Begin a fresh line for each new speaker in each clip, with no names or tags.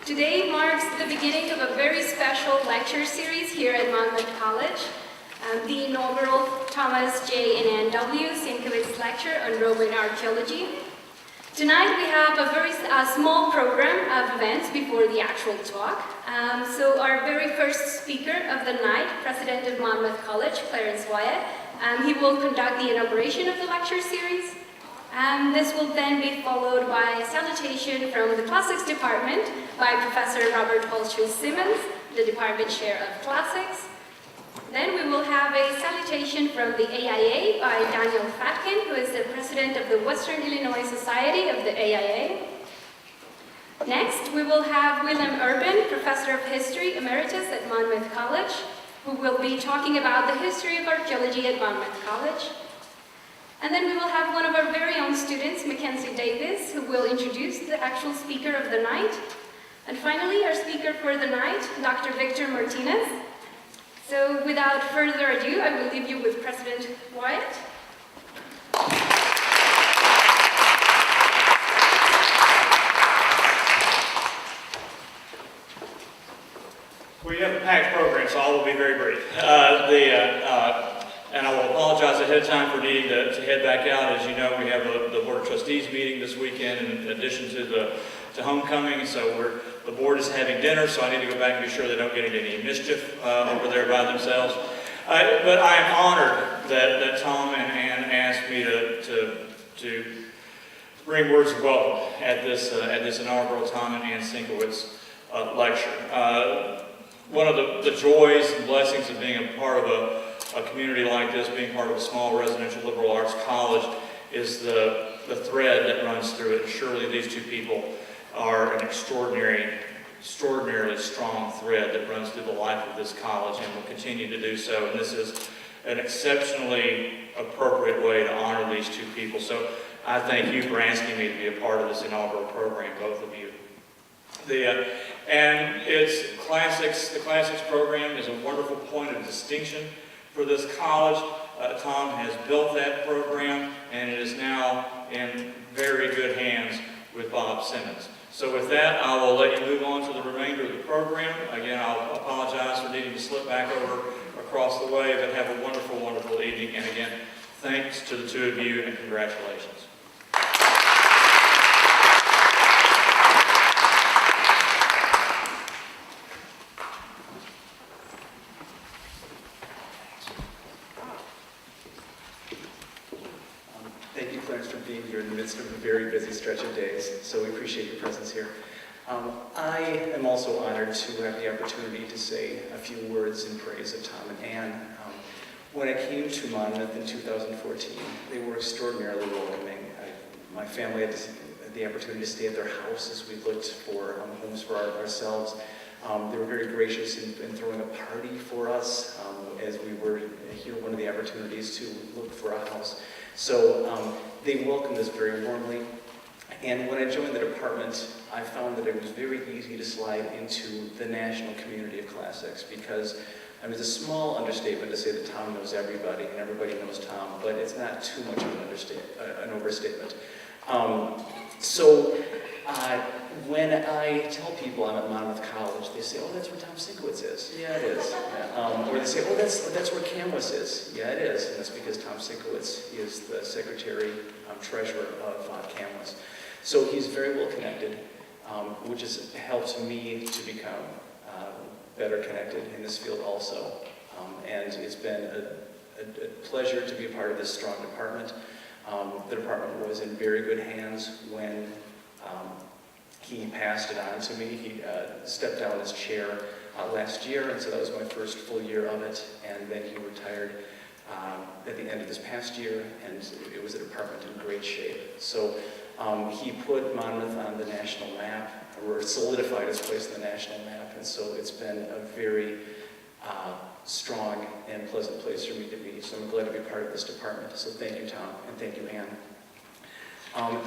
Today marks the beginning of a very special lecture series here at Monmouth College, the inaugural Thomas J. and Ann W. Sienkiewicz Lecture on Roman Archaeology. Tonight we have a very small program of events before the actual talk. So our very first speaker of the night, President of Monmouth College, Clarence Wyatt, he will conduct the inauguration of the lecture series. This will then be followed by a salutation from the Classics Department by Professor Robert Holschuh Simmons, the Department Chair of Classics. Then we will have a salutation from the AIA by Daniel Fatkin, who is the President of the Western Illinois Society of the AIA. Next, we will have Willem Urban, Professor of History Emeritus at Monmouth College, who will be talking about the history of archaeology at Monmouth College. And then we will have one of our very own students, Mackenzie Davis, who will introduce the actual speaker of the night. And finally, our speaker for the night, Dr. Victor Martinez. So without further ado, I will leave you with President Wyatt.
We have a packed program, so I will be very brief. And I will apologize ahead of time for needing to head back out. As you know, we have the Board of Trustees meeting this weekend in addition to homecoming. So the board is having dinner, so I need to go back and be sure they don't get into any mischief over there by themselves. But I am honored that Tom and Ann asked me to bring words of welcome at this inaugural Tom and Ann Sienkiewicz lecture. One of the joys and blessings of being a part of a community like this, being part of a small residential liberal arts college, is the thread that runs through it. Surely these two people are an extraordinarily strong thread that runs through the life of this college and will continue to do so. And this is an exceptionally appropriate way to honor these two people. So I thank you for asking me to be a part of this inaugural program, both of you. And it's Classics. The Classics program is a wonderful point of distinction for this college. Tom has built that program, and it is now in very good hands with Bob Simmons. So with that, I will let you move on to the remainder of the program. Again, I'll apologize for needing to slip back over across the way, but have a wonderful, wonderful evening. And again, thanks to the two of you, and congratulations.
Thank you, Clarence, for being here in the midst of a very busy stretch of days, so we appreciate your presence here. I am also honored to have the opportunity to say a few words in praise of Tom and Ann. When I came to Monmouth in 2014, they were extraordinarily welcoming. My family had the opportunity to stay at their house as we looked for homes for ourselves. They were very gracious in throwing a party for us as we were here, one of the opportunities to look for a house. So they welcomed us very warmly. And when I joined the department, I found that it was very easy to slide into the national community of classics because, I mean, it's a small understatement to say that Tom knows everybody and everybody knows Tom, but it's not too much of an overstatement. When I tell people I'm at Monmouth College, they say, "Oh, that's where Tom Sienkiewicz is." Yeah, it is. Yeah. Or they say, "Oh, that's where CAMWS is." Yeah, it is. And that's because Tom Sienkiewicz is the secretary, treasurer of CAMWS. So he's very well connected, which has helped me to become better connected in this field also. And it's been a pleasure to be a part of this strong department. The department was in very good hands when he passed it on to me. He stepped down as chair last year, and so that was my first full year of it. And then he retired at the end of this past year, and it was a department in great shape. So he put Monmouth on the national map, or solidified its place on the national map, and so it's been a very strong and pleasant place for me to be. So I'm glad to be part of this department. So thank you, Tom, and thank you, Ann.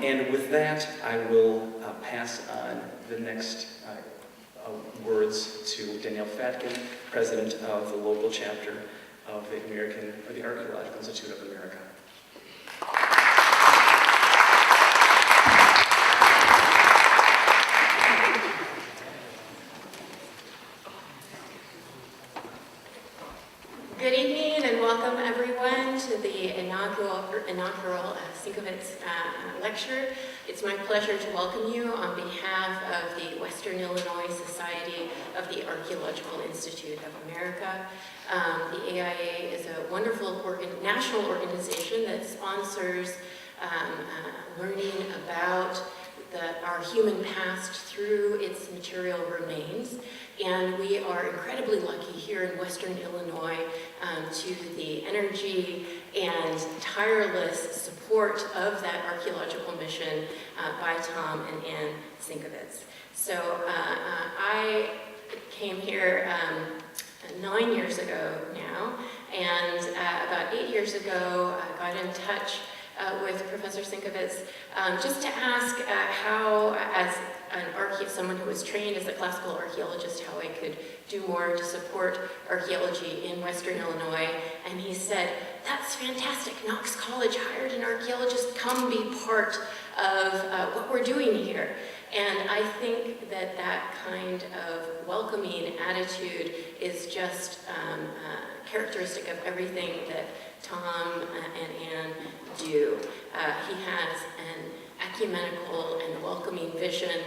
And with that, I will pass on the next words to Danielle Fatkin, president of the local chapter of the Archaeological Institute of America.
to the inaugural Sienkiewicz lecture. It's my pleasure to welcome you on behalf of the Western Illinois Society of the Archaeological Institute of America. The AIA is a wonderful national organization that sponsors learning about our human past through its material remains. And we are incredibly lucky here in Western Illinois to the energy and tireless support of that archaeological mission by Tom and Ann Sienkiewicz. So I came here 9 years ago now, and about 8 years ago I got in touch with Professor Sienkiewicz just to ask how, as someone who was trained as a classical archaeologist, how I could do more to support archaeology in Western Illinois. And he said, "That's fantastic. Knox College hired an archaeologist. Come be part of what we're doing here." And I think that that kind of welcoming attitude is just characteristic of everything that Tom and Ann do. He has an ecumenical and welcoming vision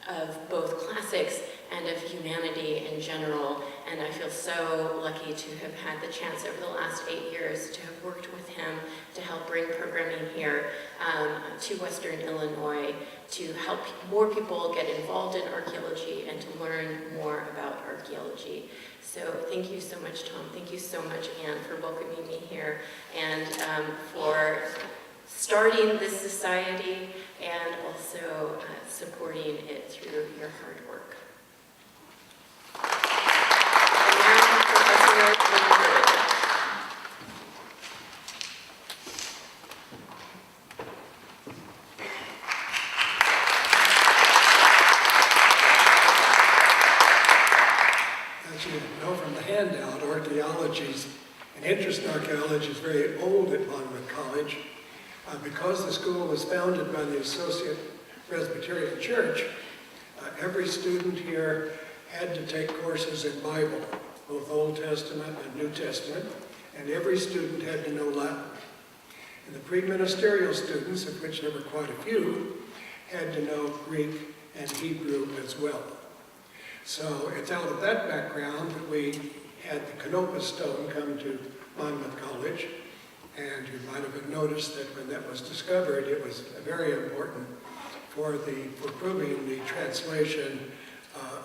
of both classics and of humanity in general, and I feel so lucky to have had the chance over the last 8 years to have worked with him to help bring programming here to Western Illinois, to help more people get involved in archaeology and to learn more about archaeology. So thank you so much, Tom. Thank you so much, Ann, for welcoming me here and for starting this society and also supporting it through your hard work. And now, Professor Lindbergh.
As you know from the handout, an interest in archaeology is very old at Monmouth College. Because the school was founded by the Associate Presbyterian Church, every student here had to take courses in Bible, both Old Testament and New Testament, and every student had to know Latin. And the pre-ministerial students, of which there were quite a few, had to know Greek and Hebrew as well. So it's out of that background that we had the Canopus stone come to Monmouth College. And you might have noticed that when that was discovered, it was very important for proving the translation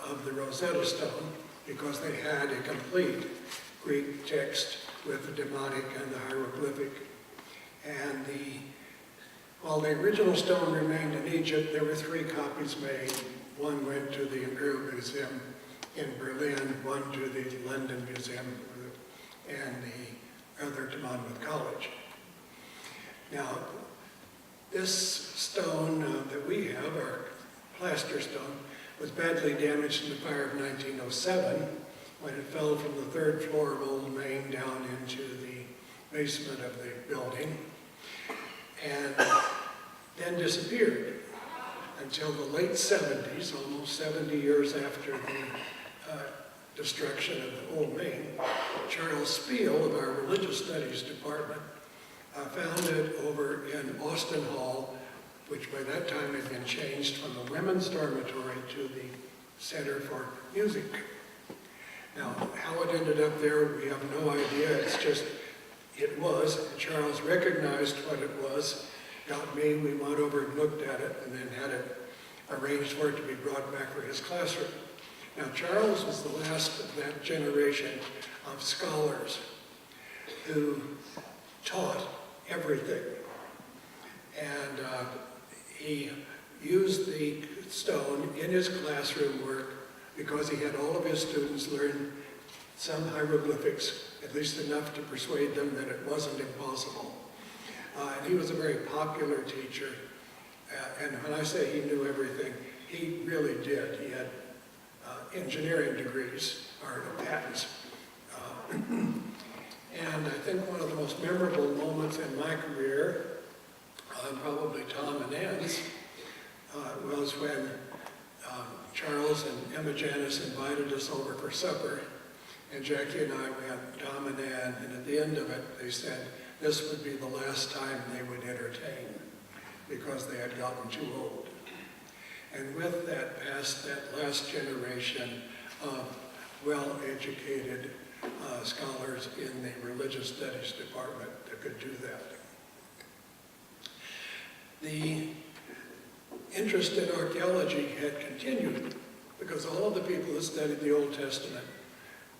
of the Rosetta Stone, because they had a complete Greek text with the Demotic and the hieroglyphic. And while the original stone remained in Egypt, there were 3 copies made. One went to the Imperial Museum in Berlin, one to the London Museum, and the other to Monmouth College. Now, this stone that we have, our plaster stone, was badly damaged in the fire of 1907 when it fell from the 3rd floor of Old Main down into the basement of the building, and then disappeared until the late 70s, almost 70 years after the destruction of the Old Main. Charles Spiel of our Religious Studies Department found it over in Austin Hall, which by that time had been changed from the women's dormitory to the Center for Music. Now, how it ended up there, we have no idea. It's just, it was. Charles recognized what it was, got me, we went over and looked at it, and then had it arranged for it to be brought back for his classroom. Now, Charles was the last of that generation of scholars who taught everything. And he used the stone in his classroom work because he had all of his students learn some hieroglyphics, at least enough to persuade them that it wasn't impossible. And he was a very popular teacher. And when I say he knew everything, he really did. He had engineering degrees, or patents. And I think one of the most memorable moments in my career, probably Tom and Ann's, was when Charles and Emma Janis invited us over for supper And Jackie and I went, Tom and Ann, and at the end of it, they said this would be the last time they would entertain because they had gotten too old. And with that passed that last generation of well-educated scholars in the religious studies department that could do that. The interest in archaeology had continued because all of the people who studied the Old Testament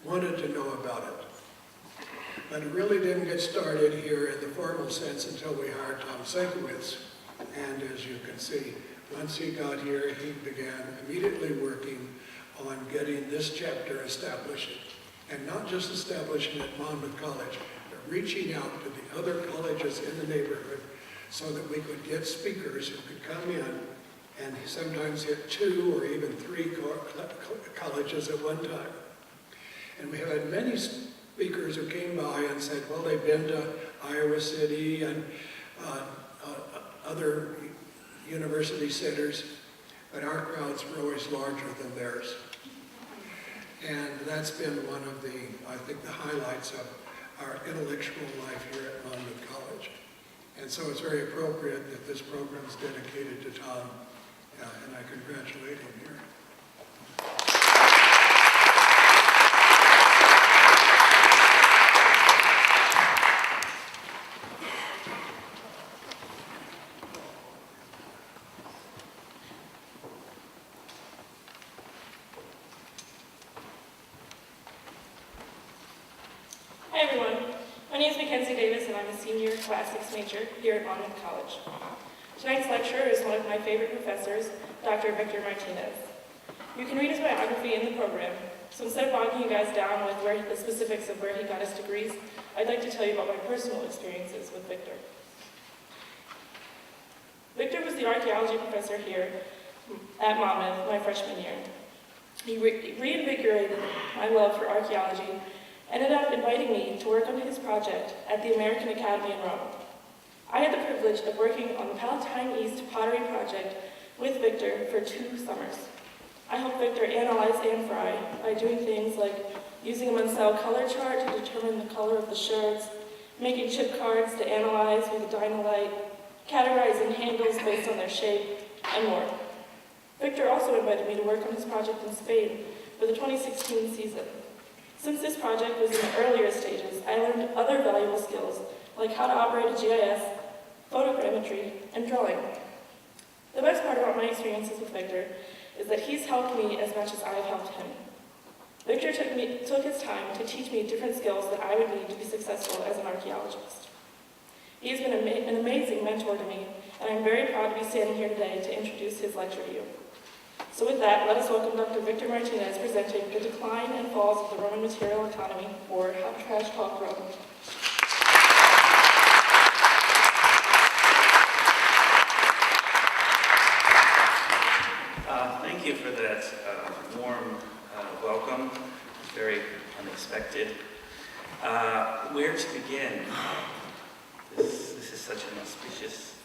wanted to know about it. But it really didn't get started here in the formal sense until we hired Tom Sienkiewicz. And as you can see, once he got here, he began immediately working on getting this chapter established. And not just establishing at Monmouth College, but reaching out to the other colleges in the neighborhood so that we could get speakers who could come in and sometimes hit 2 or even 3 colleges at one time. And we had many speakers who came by and said, well, they've been to Iowa City and other university centers, but our crowds were always larger than theirs. And that's been one of the, I think, the highlights of our intellectual life here at Monmouth College. And so it's very appropriate that this program is dedicated to Tom, and I congratulate him here.
Hi everyone, my name is Mackenzie Davis and I'm a senior classics major here at Monmouth College. Tonight's lecturer is one of my favorite professors, Dr. Victor Martinez. You can read his biography in the program, so instead of bogging you guys down with the specifics of where he got his degrees, I'd like to tell you about my personal experiences with Victor. Victor was the archaeology professor here at Monmouth my freshman year. He reinvigorated my love for archaeology, ended up inviting me to work on his project at the American Academy in Rome. I had the privilege of working on the Palatine East Pottery Project with Victor for 2 summers. I helped Victor analyze amphorae by doing things like using a Munsell color chart to determine the color of the sherds, making chip cards to analyze with a dynamite, categorizing handles based on their shape, and more. Victor also invited me to work on his project in Spain for the 2016 season. Since this project was in the earlier stages, I learned other valuable skills, like how to operate a GIS, photogrammetry, and drawing. The best part about my experiences with Victor is that he's helped me as much as I have helped him. Victor took his time to teach me different skills that I would need to be successful as an archaeologist. He has been an amazing mentor to me, and I'm very proud to be standing here today to introduce his lecture to you. So with that, let us welcome Dr. Victor Martinez presenting The Decline and Falls of the Roman Material Economy, or How Trash Talk Rome.
Thank you for that warm welcome. Very unexpected. Where to begin? This is such an auspicious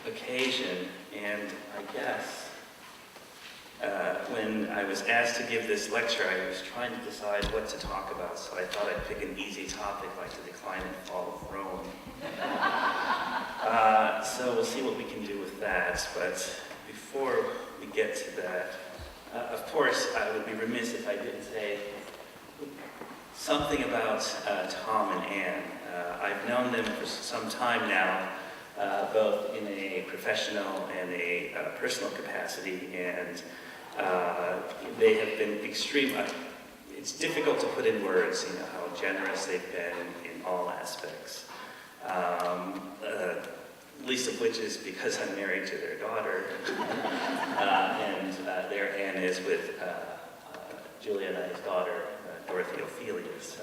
occasion, and I guess when I was asked to give this lecture, I was trying to decide what to talk about, so I thought I'd pick an easy topic like the decline and fall of Rome. So we'll see what we can do with that, but before we get to that, of course, I would be remiss if I didn't say something about Tom and Ann. I've known them for some time now, both in a professional and a personal capacity, and they have been extreme. It's difficult to put in words, how generous they've been in all aspects. Least of which is because I'm married to their daughter, and their Ann is with Julia and I's daughter, Dorothy Ophelia. So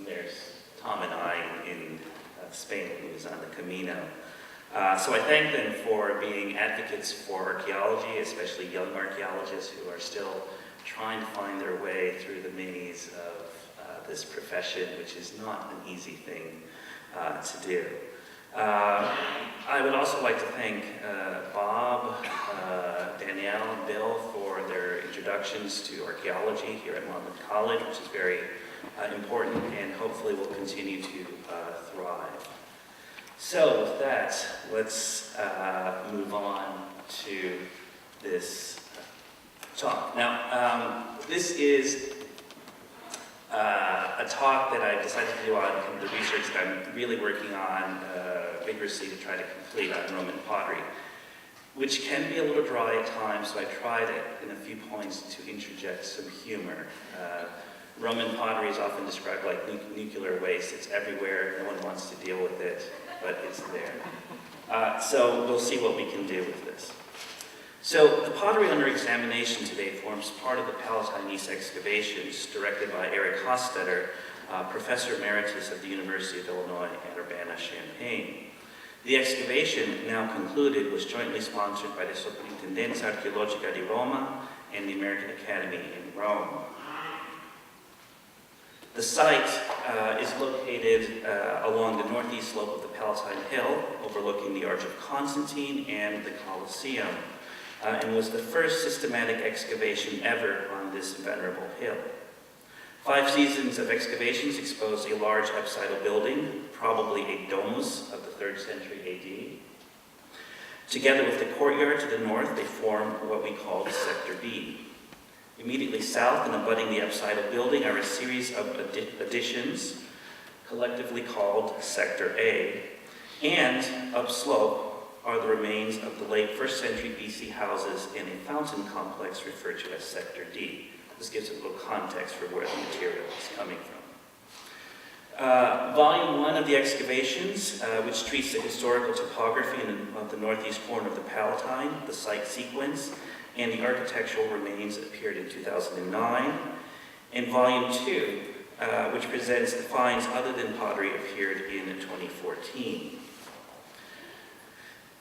there's Tom and I in Spain, who was on the Camino. So I thank them for being advocates for archaeology, especially young archaeologists who are still trying to find their way through the maze of this profession, which is not an easy thing to do. I would also like to thank Bob, Danielle, and Bill for their introductions to archaeology here at Monmouth College, which is very important and hopefully will continue to thrive. So with that, let's move on to this talk. Now, this is a talk that I've decided to do on the research that I'm really working on vigorously to try to complete on Roman pottery, which can be a little dry at times, so I tried it in a few points to interject some humor. Roman pottery is often described like nuclear waste. It's everywhere, no one wants to deal with it, but it's there. So we'll see what we can do with this. So the pottery under examination today forms part of the Palatine East excavations directed by Eric Hostetter, Professor Emeritus of the University of Illinois at Urbana-Champaign. The excavation, now concluded, was jointly sponsored by the Soprintendenza Archeologica di Roma and the American Academy in Rome. The site is located along the northeast slope of the Palatine Hill, overlooking the Arch of Constantine and the Colosseum, and was the first systematic excavation ever on this venerable hill. 5 seasons of excavations exposed a large apsidal building, probably a domus of the 3rd century AD. Together with the courtyard to the north, they form what we call Sector B. Immediately south and abutting the apsidal building are a series of additions, collectively called Sector A, and upslope are the remains of the late 1st century BC houses in a fountain complex referred to as Sector D. This gives a little context for where the material is coming from. Volume 1 of the excavations, which treats the historical topography of the northeast corner of the Palatine, the site sequence, and the architectural remains, appeared in 2009. And Volume 2, which presents the finds other than pottery, appeared in 2014.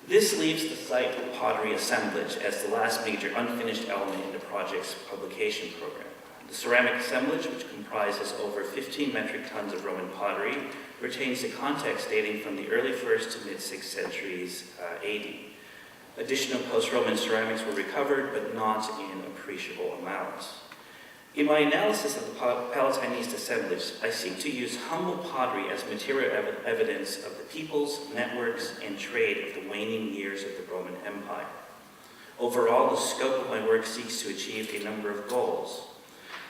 This leaves the site of pottery assemblage as the last major unfinished element in the project's publication program. The ceramic assemblage, which comprises over 15 metric tons of Roman pottery, retains the context dating from the early 1st to mid-6th centuries AD. Additional post-Roman ceramics were recovered, but not in appreciable amounts. In my analysis of the Palatine East assemblage, I seek to use humble pottery as material evidence of the peoples, networks, and trade of the waning years of the Roman Empire. Overall, the scope of my work seeks to achieve a number of goals.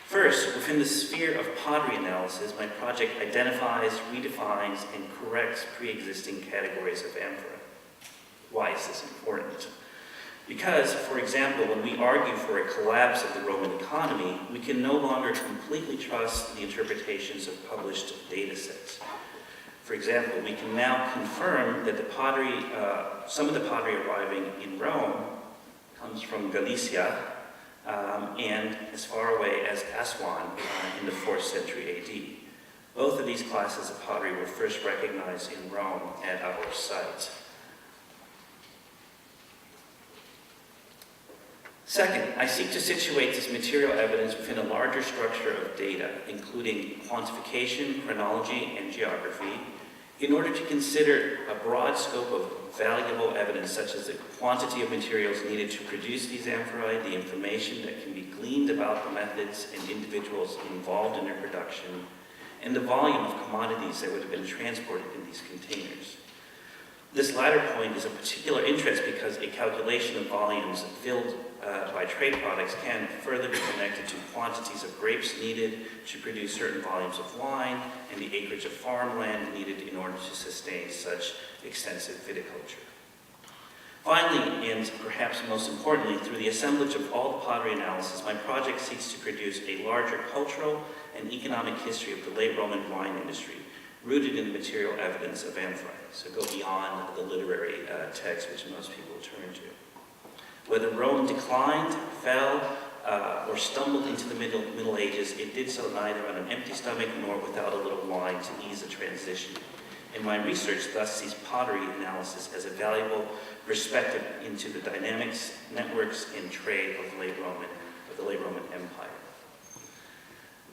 First, within the sphere of pottery analysis, my project identifies, redefines, and corrects pre-existing categories of amphora. Why is this important? Because, for example, when we argue for a collapse of the Roman economy, we can no longer completely trust the interpretations of published data sets. For example, we can now confirm that the pottery, some of the pottery arriving in Rome comes from Galicia and as far away as Aswan in the 4th century AD. Both of these classes of pottery were first recognized in Rome at our site. Second, I seek to situate this material evidence within a larger structure of data, including quantification, chronology, and geography, in order to consider a broad scope of valuable evidence, such as the quantity of materials needed to produce these amphorae, the information that can be gleaned about the methods and individuals involved in their production, and the volume of commodities that would have been transported in these containers. This latter point is of particular interest because a calculation of volumes filled by trade products can further be connected to quantities of grapes needed to produce certain volumes of wine and the acreage of farmland needed in order to sustain such extensive viticulture. Finally, and perhaps most importantly, through the assemblage of all the pottery analysis, my project seeks to produce a larger cultural and economic history of the late Roman wine industry, rooted in the material evidence of amphorae, so go beyond the literary text which most people turn to. Whether Rome declined, fell, or stumbled into the Middle Ages, it did so neither on an empty stomach nor without a little wine to ease the transition. In my research thus sees pottery analysis as a valuable perspective into the dynamics, networks, and trade of the late Roman Empire.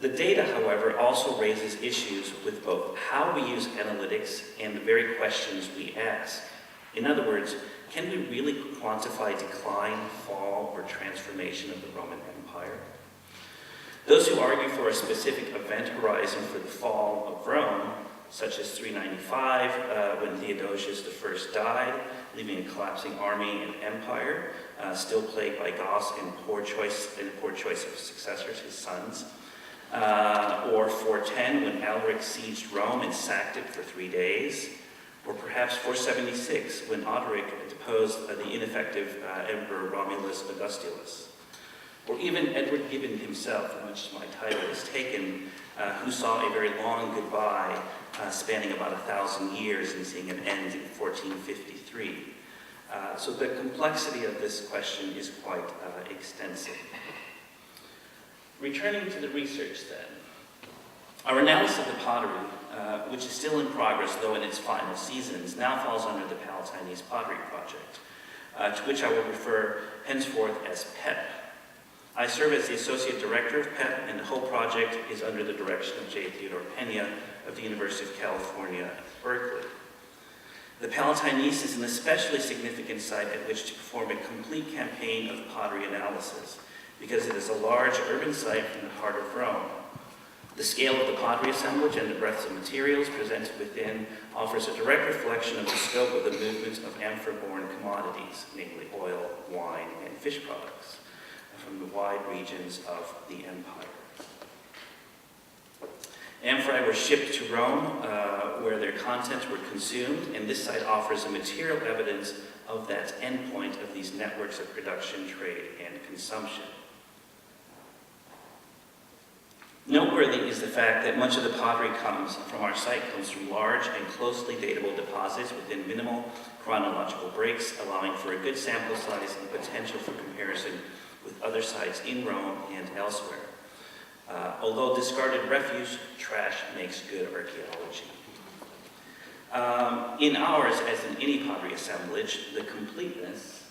The data, however, also raises issues with both how we use analytics and the very questions we ask. In other words,
can we really quantify decline, fall, or transformation of the Roman Empire? Those who argue for a specific event horizon for the fall of Rome, such as 395, when Theodosius I died, leaving a collapsing army and empire, still plagued by Goths and poor choice of successors, his sons. Or 410, when Alaric sieged Rome and sacked it for 3 days. Or perhaps 476, when Odoric deposed the ineffective Emperor Romulus Augustulus. Or even Edward Gibbon himself, from which my title is taken, who saw a very long goodbye spanning about 1,000 years and seeing an end in 1453. So the complexity of this question is quite extensive. Returning to the research then, our analysis of the pottery, which is still in progress, though in its final seasons, now falls under the Palatinese Pottery Project, to which I will refer henceforth as PEP. I serve as the Associate Director of PEP, and the whole project is under the direction of J. Theodore Pena of the University of California at Berkeley. The Palatinese is an especially significant site at which to perform a complete campaign of pottery analysis, because it is a large urban site in the heart of Rome. The scale of the pottery assemblage and the breadth of materials presented within offers a direct reflection of the scope of the movement of amphora-borne commodities, namely oil, wine, and fish products, from the wide regions of the empire. Amphorae were shipped to Rome, where their contents were consumed, and this site offers a material evidence of that endpoint of these networks of production, trade, and consumption. Noteworthy is the fact that much of the pottery from our site comes from large and closely datable deposits within minimal chronological breaks, allowing for a good sample size and potential for comparison with other sites in Rome and elsewhere. Although discarded refuse, trash makes good archaeology. In ours, as in any pottery assemblage, the completeness,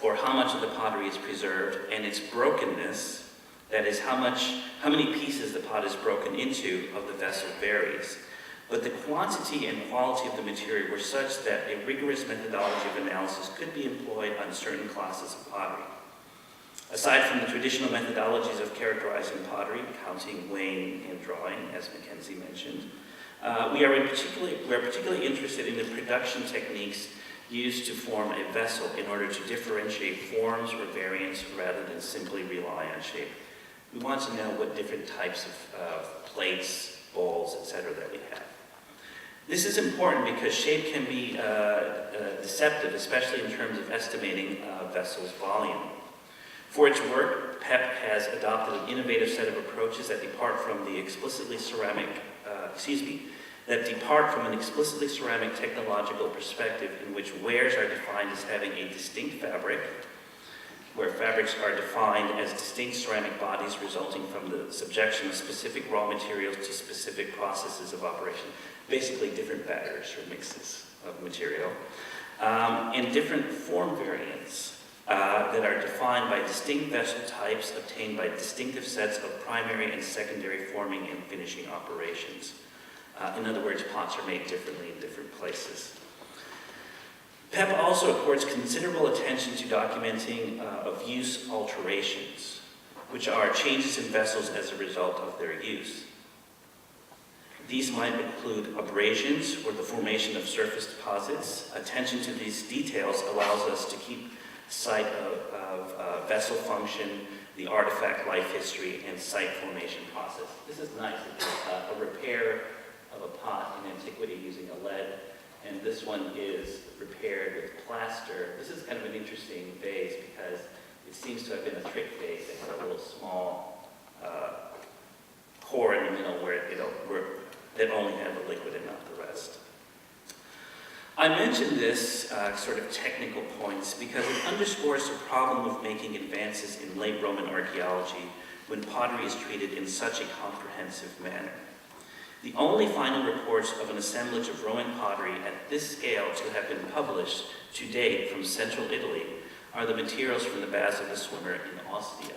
or how much of the pottery is preserved, and its brokenness, that is, how many pieces the pot is broken into of the vessel varies. But the quantity and quality of the material were such that a rigorous methodology of analysis could be employed on certain classes of pottery. Aside from the traditional methodologies of characterizing pottery, counting, weighing, and drawing, as Mackenzie mentioned, we are particularly interested in the production techniques used to form a vessel in order to differentiate forms or variants rather than simply rely on shape. We want to know what different types of plates, bowls, etc. that we have. This is important because shape can be deceptive, especially in terms of estimating a vessel's volume. For its work, PEP has adopted an innovative set of approaches that depart from an explicitly ceramic technological perspective in which wares are defined as having a distinct fabric, where fabrics are defined as distinct ceramic bodies resulting from the subjection of specific raw materials to specific processes of operation, basically different batters or mixes of material, and different form variants that are defined by distinct vessel types obtained by distinctive sets of primary and secondary forming and finishing operations. In other words, pots are made differently in different places. PEP also accords considerable attention to documenting of use alterations, which are changes in vessels as a result of their use. These might include abrasions or the formation of surface deposits. Attention to these details allows us to keep sight of vessel function, the artifact life history, and site formation process. This is nice. It's a repair of a pot in antiquity using a lead, and this one is repaired with plaster. This is kind of an interesting vase because it seems to have been a trick vase that had a little small core in the middle that only had the liquid and not the rest. I mention this sort of technical points because it underscores the problem of making advances in late Roman archaeology when pottery is treated in such a comprehensive manner. The only final reports of an assemblage of Roman pottery at this scale to have been published to date from central Italy are the materials from the Baths of the Swimmer in Ostia.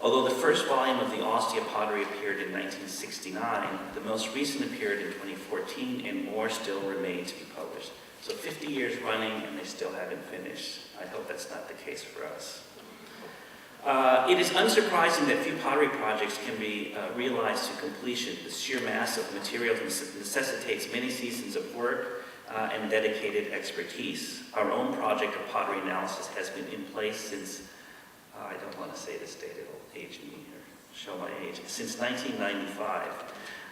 Although the first volume of the Ostia pottery appeared in 1969, the most recent appeared in 2014, and more still remain to be published. So 50 years running and they still haven't finished. I hope that's not the case for us. It is unsurprising that few pottery projects can be realized to completion. The sheer mass of materials necessitates many seasons of work and dedicated expertise. Our own project of pottery analysis has been in place since, I don't want to say this date, it'll age me or show my age, since 1995,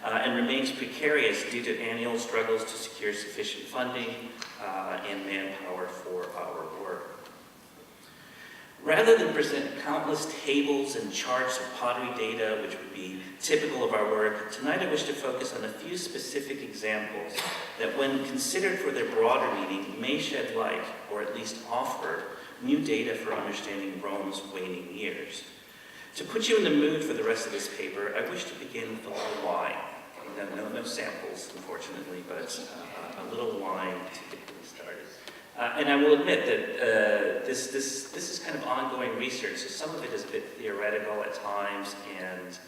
and remains precarious due to annual struggles to secure sufficient funding and manpower for our work. Rather than present countless tables and charts of pottery data, which would be typical of our work, tonight I wish to focus on a few specific examples that, when considered for their broader meaning, may shed light, or at least offer, new data for understanding Rome's waning years. To put you in the mood for the rest of this paper, I wish to begin with a little wine. No samples, unfortunately, but a little wine to get things started. And I will admit that this is kind of ongoing research, so some of it is a bit theoretical at times, and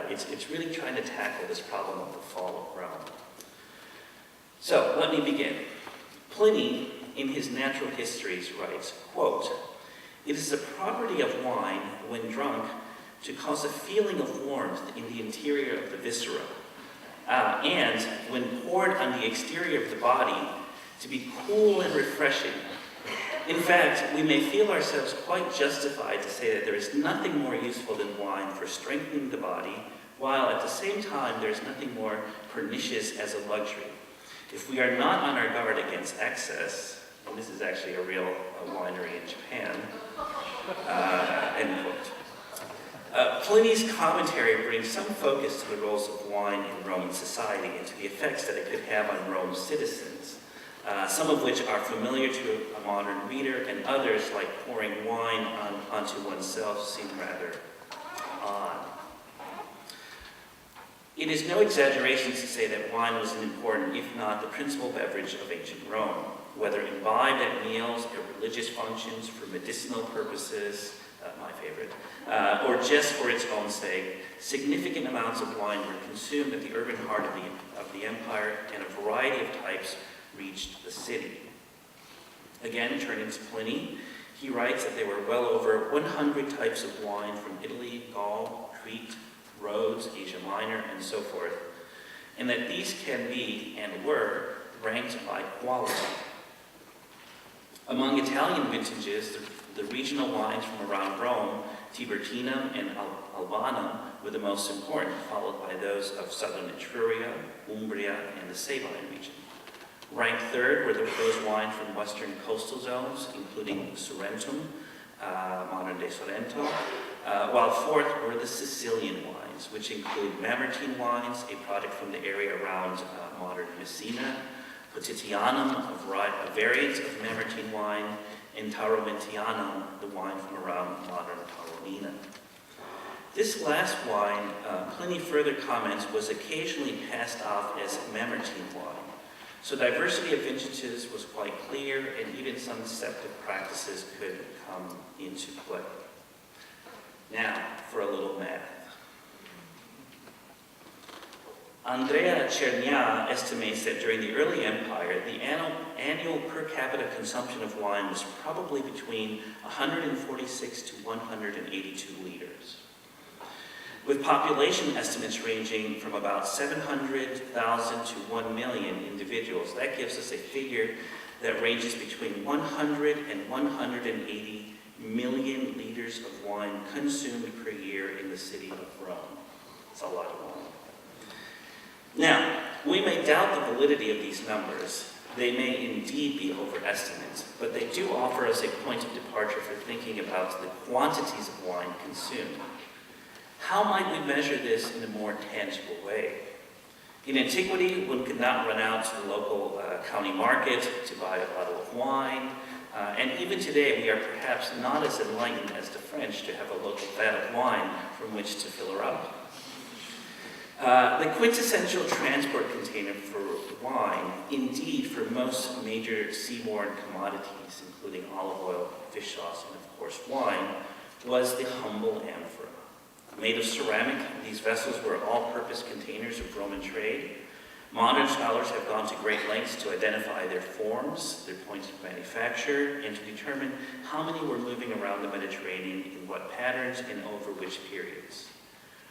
it's really trying to tackle this problem of the fall of Rome. So, let me begin. Pliny, in his Natural Histories, writes, quote, "It is the property of wine, when drunk, to cause a feeling of warmth in the interior of the viscera, and, when poured on the exterior of the body, to be cool and refreshing. In fact, we may feel ourselves quite justified to say that there is nothing more useful than wine for strengthening the body, while at the same time there is nothing more pernicious as a luxury. If we are not on our guard against excess," and this is actually a real winery in Japan, end quote. Pliny's commentary brings some focus to the roles of wine in Roman society and to the effects that it could have on Rome's citizens. Some of which are familiar to a modern reader, and others, like pouring wine onto oneself, seem rather odd. It is no exaggeration to say that wine was an important, if not the principal beverage of ancient Rome. Whether imbibed at meals or religious functions for medicinal purposes, my favorite, or just for its own sake, significant amounts of wine were consumed at the urban heart of the empire, and a variety of types reached the city. Again, turning to Pliny, he writes that there were well over 100 types of wine from Italy, Gaul, Crete, Rhodes, Asia Minor, and so forth, and that these can be, and were, ranked by quality. Among Italian vintages, the regional wines from around Rome, Tiburtinum and Albanum, were the most important, followed by those of southern Etruria, Umbria, and the Sabine region. Ranked third were those wines from western coastal zones, including Sorrentum, modern-day Sorrento, while fourth were the Sicilian wines, which include Mamertine wines, a product from the area around modern Messina, Potitianum, a variant of Mamertine wine, and Tauromentianum, the wine from around modern Taormina. This last wine, Pliny further comments, was occasionally passed off as Mamertine wine. So diversity of vintages was quite clear, and even some deceptive practices could come into play. Now, for a little math. Andrea Cernia estimates that during the early empire, the annual per capita consumption of wine was probably between 146 to 182 liters. With population estimates ranging from about 700,000 to 1 million individuals, that gives us a figure that ranges between 100 and 180 million liters of wine consumed per year in the city of Rome. It's a lot of wine. Now, we may doubt the validity of these numbers. They may indeed be overestimates, but they do offer us a point of departure for thinking about the quantities of wine consumed. How might we measure this in a more tangible way? In antiquity, one could not run out to the local county market to buy a bottle of wine, and even today we are perhaps not as enlightened as the French to have a local vat of wine from which to fill her up. The quintessential transport container for wine, indeed for most major seaborne commodities, including olive oil, fish sauce, and of course wine, was the humble amphora. Made of ceramic, these vessels were all-purpose containers of Roman trade. Modern scholars have gone to great lengths to identify their forms, their points of manufacture, and to determine how many were moving around the Mediterranean in what patterns and over which periods.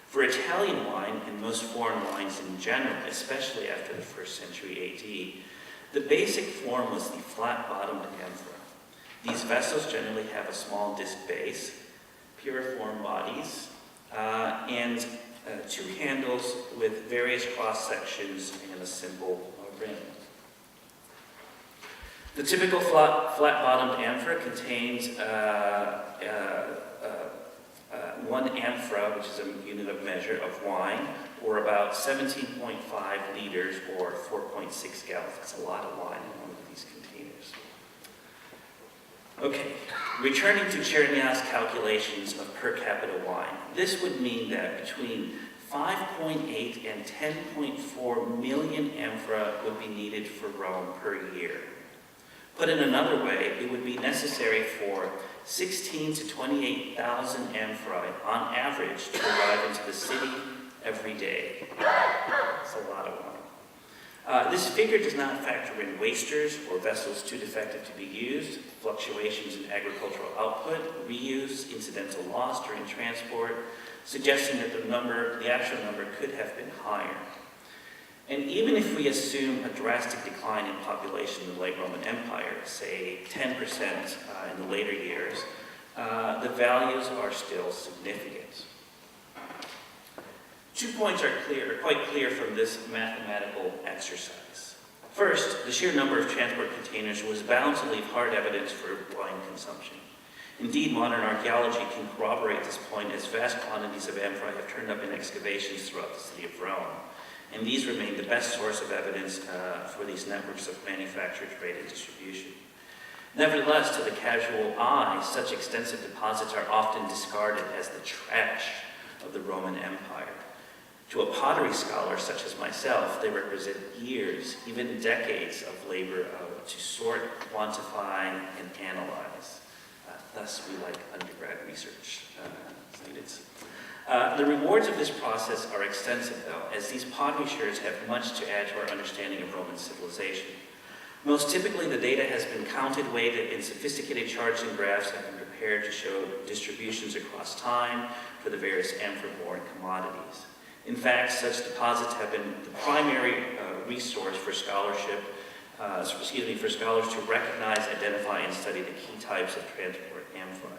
For Italian wine and most foreign wines in general, especially after the 1st century AD, the basic form was the flat-bottomed amphora. These vessels generally have a small disc base, piriform bodies, and two handles with various cross-sections and a simple rim. The typical flat-bottomed amphora contains one amphora, which is a unit of measure of wine, or about 17.5 liters or 4.6 gallons. That's a lot of wine in one of these containers. Okay, returning to Cherniaw's calculations of per capita wine, this would mean that between 5.8 and 10.4 million amphora would be needed for Rome per year. Put in another way, it would be necessary for 16 to 28,000 amphorae on average to arrive into the city every day. That's a lot of wine. This figure does not factor in wasters or vessels too defective to be used, fluctuations in agricultural output, reuse, incidental loss during transport, suggesting that the actual number could have been higher. And even if we assume a drastic decline in population in the late Roman Empire, say 10% in the later years, the values are still significant. 2 points are quite clear from this mathematical exercise. First, the sheer number of transport containers was bound to leave hard evidence for wine consumption. Indeed, modern archaeology can corroborate this point as vast quantities of amphorae have turned up in excavations throughout the city of Rome. And these remain the best source of evidence for these networks of manufacture, trade, and distribution. Nevertheless, to the casual eye, such extensive deposits are often discarded as the trash of the Roman Empire. To a pottery scholar such as myself, they represent years, even decades of labor to sort, quantify, and analyze. Thus, we like undergrad research students. The rewards of this process are extensive, though, as these pottery shards have much to add to our understanding of Roman civilization. Most typically, the data has been counted, weighted, and sophisticated charts and graphs have been prepared to show distributions across time for the various amphora-borne commodities. In fact, such deposits have been the primary resource for scholars to recognize, identify, and study the key types of transport amphorae.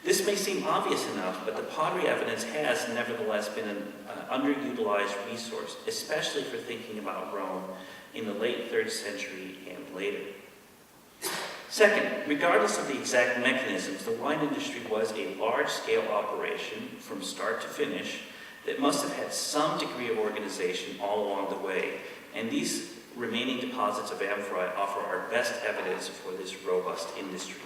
This may seem obvious enough, but the pottery evidence has nevertheless been an underutilized resource, especially for thinking about Rome in the late 3rd century and later. Second, regardless of the exact mechanisms, the wine industry was a large-scale operation from start to finish that must have had some degree of organization all along the way, and these remaining deposits of amphorae offer our best evidence for this robust industry.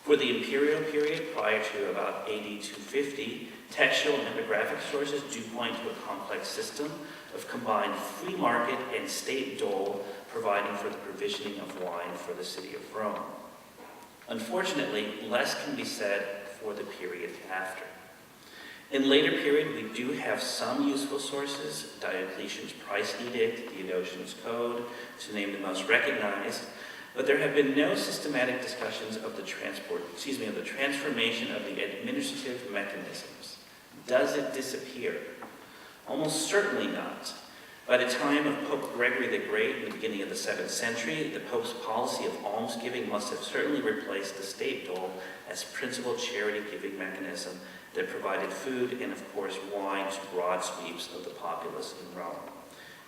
For the imperial period, prior to about AD 250, textual and epigraphic sources do point to a complex system of combined free market and state dole providing for the provisioning of wine for the city of Rome. Unfortunately, less can be said for the period after. In later period, we do have some useful sources, Diocletian's Price Edict, Theodosian's Code, to name the most recognized, but there have been no systematic discussions of the transformation of the administrative mechanisms. Does it disappear? Almost certainly not. By the time of Pope Gregory the Great in the beginning of the 7th century, the Pope's policy of almsgiving must have certainly replaced the state dole as principal charity-giving mechanism that provided food and, of course, wine to broad sweeps of the populace in Rome.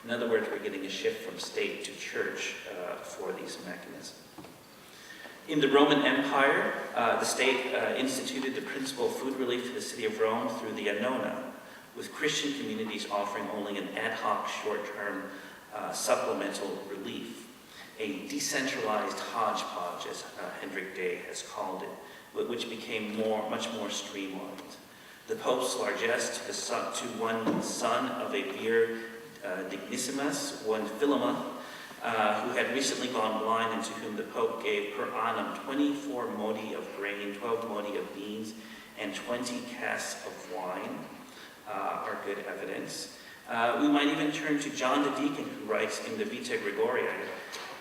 In other words, we're getting a shift from state to church for these mechanisms. In the Roman Empire, the state instituted the principal food relief to the city of Rome through the Annona, with Christian communities offering only an ad hoc short-term supplemental relief, a decentralized hodgepodge, as Hendrik Day has called it, which became much more streamlined. The Pope's largesse to one son of a vir dignissimus, one Philema, who had recently gone blind and to whom the Pope gave per annum 24 modi of grain, 12 modi of beans, and 20 casks of wine, are good evidence. We might even turn to John the Deacon, who writes in the Vita Gregoria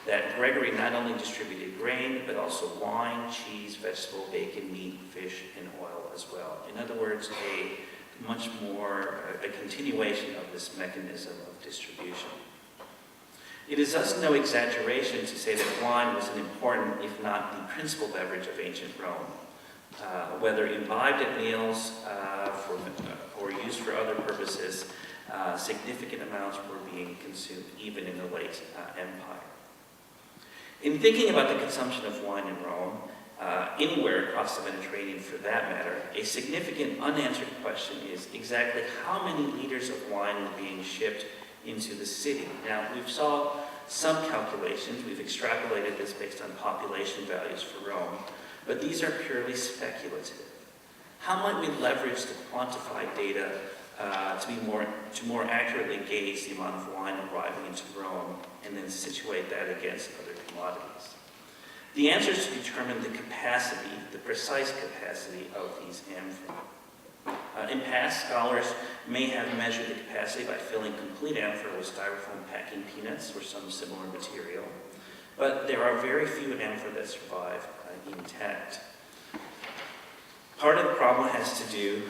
that Gregory not only distributed grain, but also wine, cheese, vegetable, bacon, meat, fish, and oil as well. In other words, a continuation of this mechanism of distribution. It is thus no exaggeration to say that wine was an important, if not the principal beverage of ancient Rome. Whether imbibed at meals or used for other purposes, significant amounts were being consumed even in the late Empire. In thinking about the consumption of wine in Rome, anywhere across the Mediterranean for that matter, a significant unanswered question is exactly how many liters of wine were being shipped into the city. Now, we've saw some calculations, we've extrapolated this based on population values for Rome, but these are purely speculative. How might we leverage the quantified data to more accurately gauge the amount of wine arriving into Rome and then situate that against other commodities? The answer is to determine the capacity, the precise capacity of these amphorae. In past, scholars may have measured the capacity by filling complete amphora with styrofoam packing peanuts or some similar material, but there are very few amphora that survive intact. Part of the problem has to do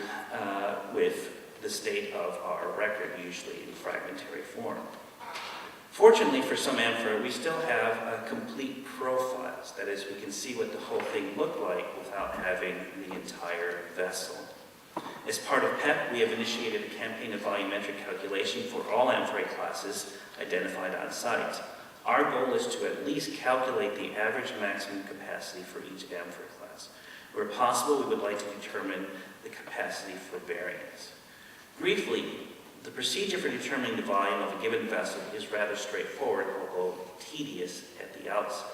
with the state of our record, usually in fragmentary form. Fortunately for some amphora, we still have complete profiles. That is, we can see what the whole thing looked like without having the entire vessel. As part of PEP, we have initiated a campaign of volumetric calculation for all amphorae classes identified on site. Our goal is to at least calculate the average maximum capacity for each amphora class. Where possible, we would like to determine the capacity for variance. Briefly, the procedure for determining the volume of a given vessel is rather straightforward, although tedious at the outset.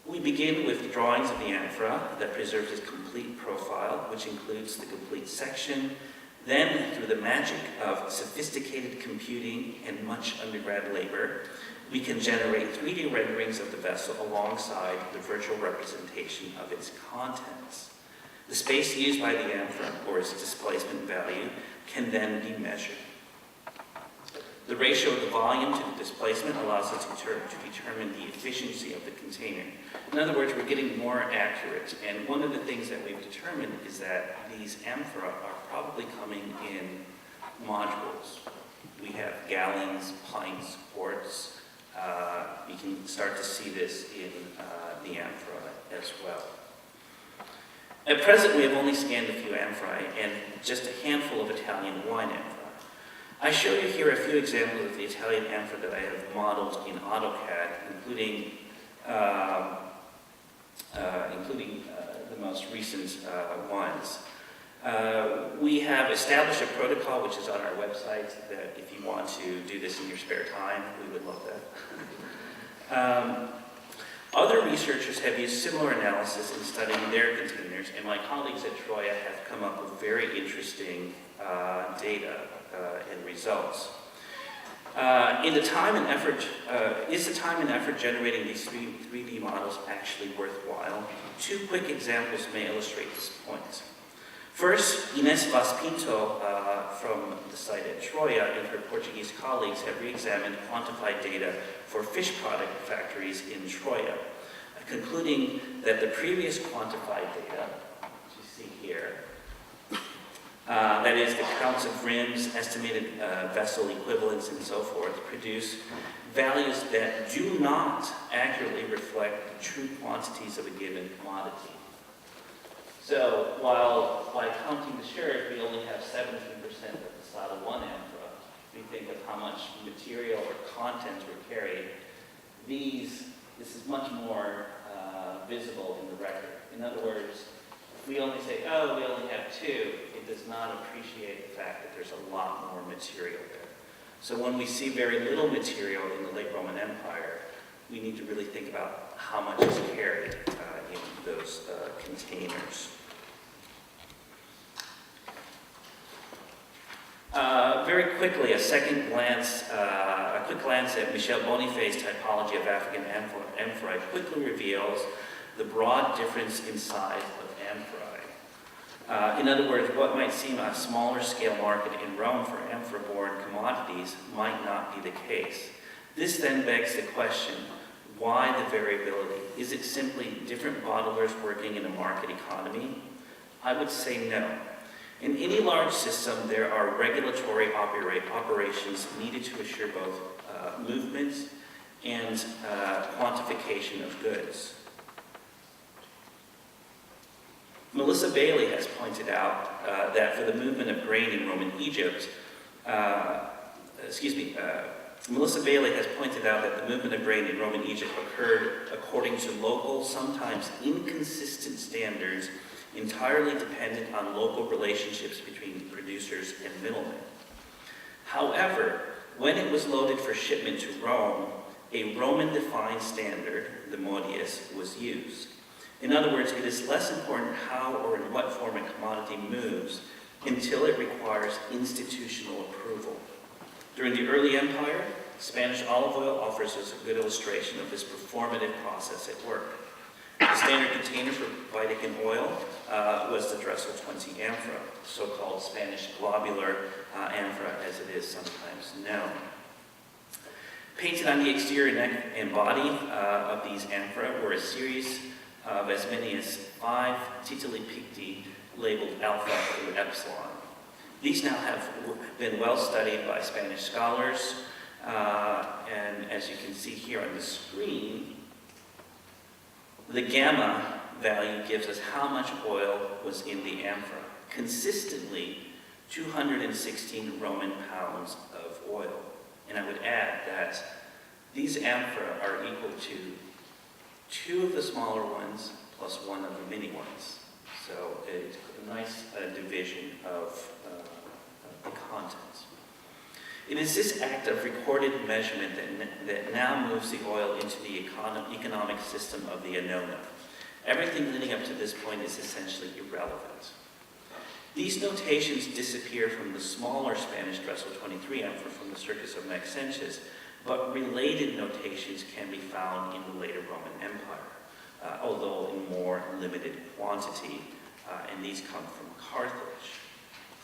We begin with drawings of the amphora that preserves its complete profile, which includes the complete section. Then, through the magic of sophisticated computing and much undergrad labor, we can generate 3D renderings of the vessel alongside the virtual representation of its contents. The space used by the amphora, or its displacement value, can then be measured. The ratio of the volume to the displacement allows us to determine the efficiency of the container. In other words, we're getting more accurate. And one of the things that we've determined is that these amphora are probably coming in modules. We have gallons, pints, quarts. You can start to see this in the amphora as well. At present, we have only scanned a few amphorae and just a handful of Italian wine amphora. I show you here a few examples of the Italian amphora that I have modeled in AutoCAD, including the most recent ones. We have established a protocol, which is on our website, that if you want to do this in your spare time, we would love that. Other researchers have used similar analysis in studying their containers, and my colleagues at Troia have come up with very interesting data and results. Is the time and effort generating these 3D models actually worthwhile? Two quick examples may illustrate this point. First, Ines Vaz Pinto from the site at Troia and her Portuguese colleagues have re-examined quantified data for fish product factories in Troia, concluding that the previous quantified data, which you see here, that is the counts of rims, estimated vessel equivalents, and so forth, produce values that do not accurately reflect the true quantities of a given commodity. So while by counting the shares, we only have 17% of the Sada 1 amphora, we think of how much material or content were carried. This is much more visible in the record. In other words, if we only say, oh, we only have 2, it does not appreciate the fact that there's a lot more material there. So when we see very little material in the late Roman Empire, we need to really think about how much is carried in those containers. Very quickly, a quick glance at Michel Bonifay's typology of African amphorae quickly reveals the broad difference in size of amphorae. In other words, what might seem a smaller scale market in Rome for amphora-borne commodities might not be the case. This then begs the question, why the variability? Is it simply different bottlers working in a market economy? I would say no. In any large system, there are regulatory operations needed to assure both movement and quantification of goods. Melissa Bailey has pointed out that for the movement of grain in Roman Egypt, Melissa Bailey has pointed out that the movement of grain in Roman Egypt occurred according to local, sometimes inconsistent standards, entirely dependent on local relationships between producers and middlemen. However, when it was loaded for shipment to Rome, a Roman-defined standard, the modius, was used. In other words, it is less important how or in what form a commodity moves until it requires institutional approval. During the early empire, Spanish olive oil offers us a good illustration of this performative process at work. The standard container for Vatican oil was the Dressel 20 amphora, so-called Spanish globular amphora as it is sometimes known. Painted on the exterior neck and body of these amphora were a series of as many as 5 tituli picti labeled alpha through epsilon. These now have been well studied by Spanish scholars, and as you can see here on the screen, the gamma value gives us how much oil was in the amphora. Consistently, 216 Roman pounds of oil. And I would add that these amphora are equal to 2 of the smaller ones plus 1 of the mini ones. So a nice division of the content. It is this act of recorded measurement that now moves the oil into the economic system of the annona. Everything leading up to this point is essentially irrelevant. These notations disappear from the smaller Spanish Dressel 23 amphora from the Circus of Maxentius, but related notations can be found in the later Roman Empire, although in more limited quantity, and these come from Carthage.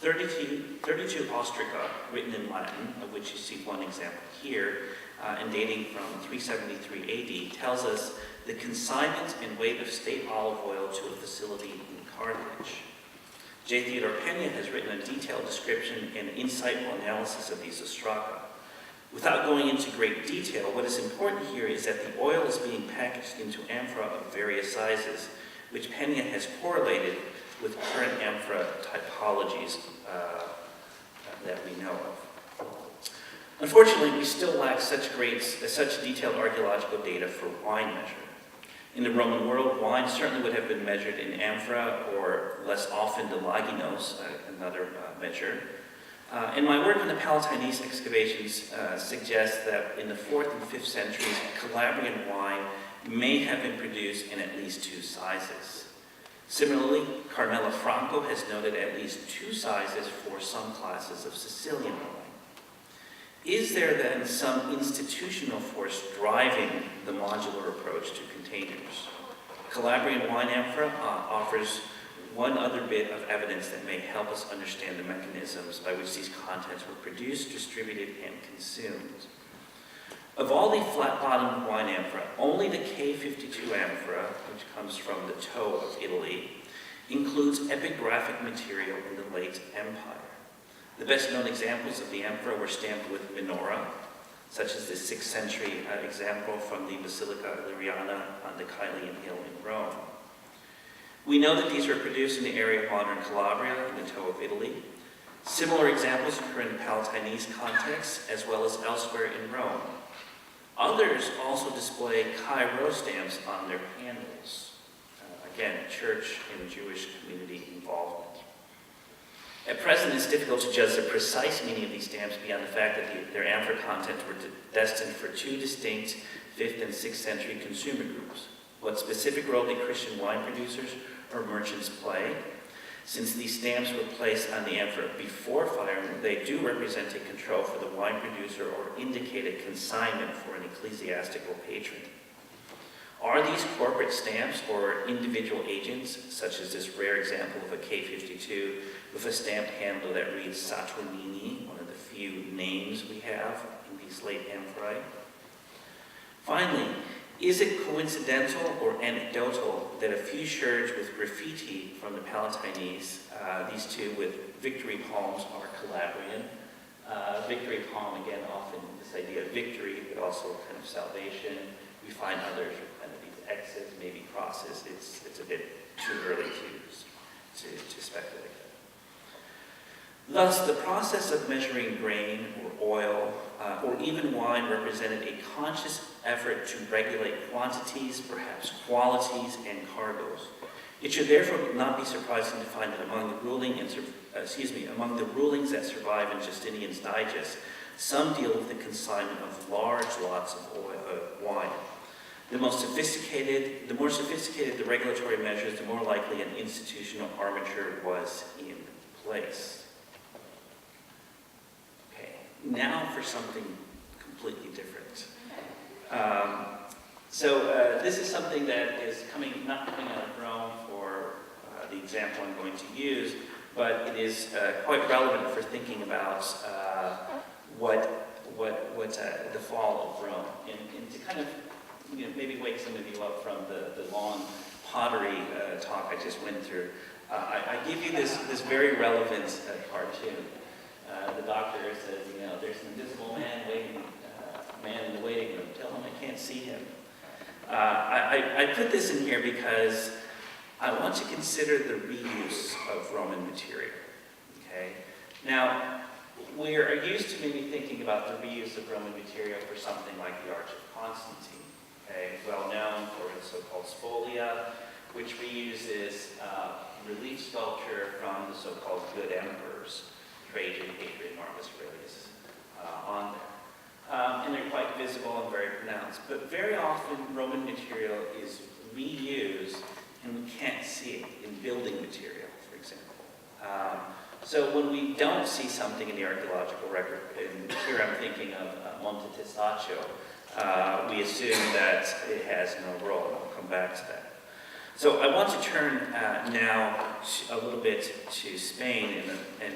32 ostraca, written in Latin, of which you see one example here, and dating from 373 AD, tells us the consignment and weight of state olive oil to a facility in Carthage. J. Theodore Pena has written a detailed description and insightful analysis of these ostraca. Without going into great detail, what is important here is that the oil is being packaged into amphora of various sizes, which Pena has correlated with current amphora typologies that we know of. Unfortunately, we still lack such detailed archaeological data for wine measurement. In the Roman world, wine certainly would have been measured in amphora, or less often the laginos, another measure. And my work on the Palatinese excavations suggests that in the 4th and 5th centuries, Calabrian wine may have been produced in at least 2 sizes. Similarly, Carmela Franco has noted at least 2 sizes for some classes of Sicilian wine. Is there then some institutional force driving the modular approach to containers? Calabrian wine amphora offers one other bit of evidence that may help us understand the mechanisms by which these contents were produced, distributed, and consumed. Of all the flat-bottomed wine amphora, only the K52 amphora, which comes from the toe of Italy, includes epigraphic material in the late Empire. The best-known examples of the amphora were stamped with menorah, such as the 6th century example from the Basilica Illyriana on the Caelian Hill in Rome. We know that these were produced in the area of modern Calabria, in the toe of Italy. Similar examples occur in the Palatinese context, as well as elsewhere in Rome. Others also display Chi-Rho stamps on their handles. Again, church and Jewish community involvement. At present, it's difficult to judge the precise meaning of these stamps beyond the fact that their amphora contents were destined for 2 distinct 5th and 6th century consumer groups. What specific role did Christian wine producers or merchants play? Since these stamps were placed on the amphora before fire, they do represent a control for the wine producer or indicate a consignment for an ecclesiastical patron. Are these corporate stamps or individual agents, such as this rare example of a K52 with a stamped handle that reads Saturnini, one of the few names we have in these late amphorae? Finally, is it coincidental or anecdotal that a few shirts with graffiti from the Palatinese, these two with victory palms, are Calabrian? Victory palm, again, often this idea of victory, but also kind of salvation. We find others with kind of these X's, maybe crosses. It's a bit too early to speculate. Thus, the process of measuring grain or oil or even wine represented a conscious effort to regulate quantities, perhaps qualities, and cargoes. It should therefore not be surprising to find that among the rulings that survive in Justinian's Digest, some deal with the consignment of large lots of wine. The more sophisticated the regulatory measures, the more likely an institutional armature was in place. Okay, now for something completely different. This is something that is not coming out of Rome for the example I'm going to use, but it is quite relevant for thinking about the fall of Rome, and to kind of maybe wake some of you up from the long pottery talk I just went through. I give you this very relevant cartoon. The doctor says, there's an invisible man in the waiting room. Tell him I can't see him. I put this in here because I want to consider the reuse of Roman material. Okay. Now, we are used to maybe thinking about the reuse of Roman material for something like the Arch of Constantine. Okay, well known for the so-called spolia, which reuses relief sculpture from the so-called good emperors, Trajan, Hadrian, Marcus Aurelius, on there. And they're quite visible and very pronounced. But very often, Roman material is reused, and we can't see it in building material, for example. So when we don't see something in the archaeological record, and here I'm thinking of Monte Testaccio, we assume that it has no role. I'll come back to that. So I want to turn now a little bit to Spain and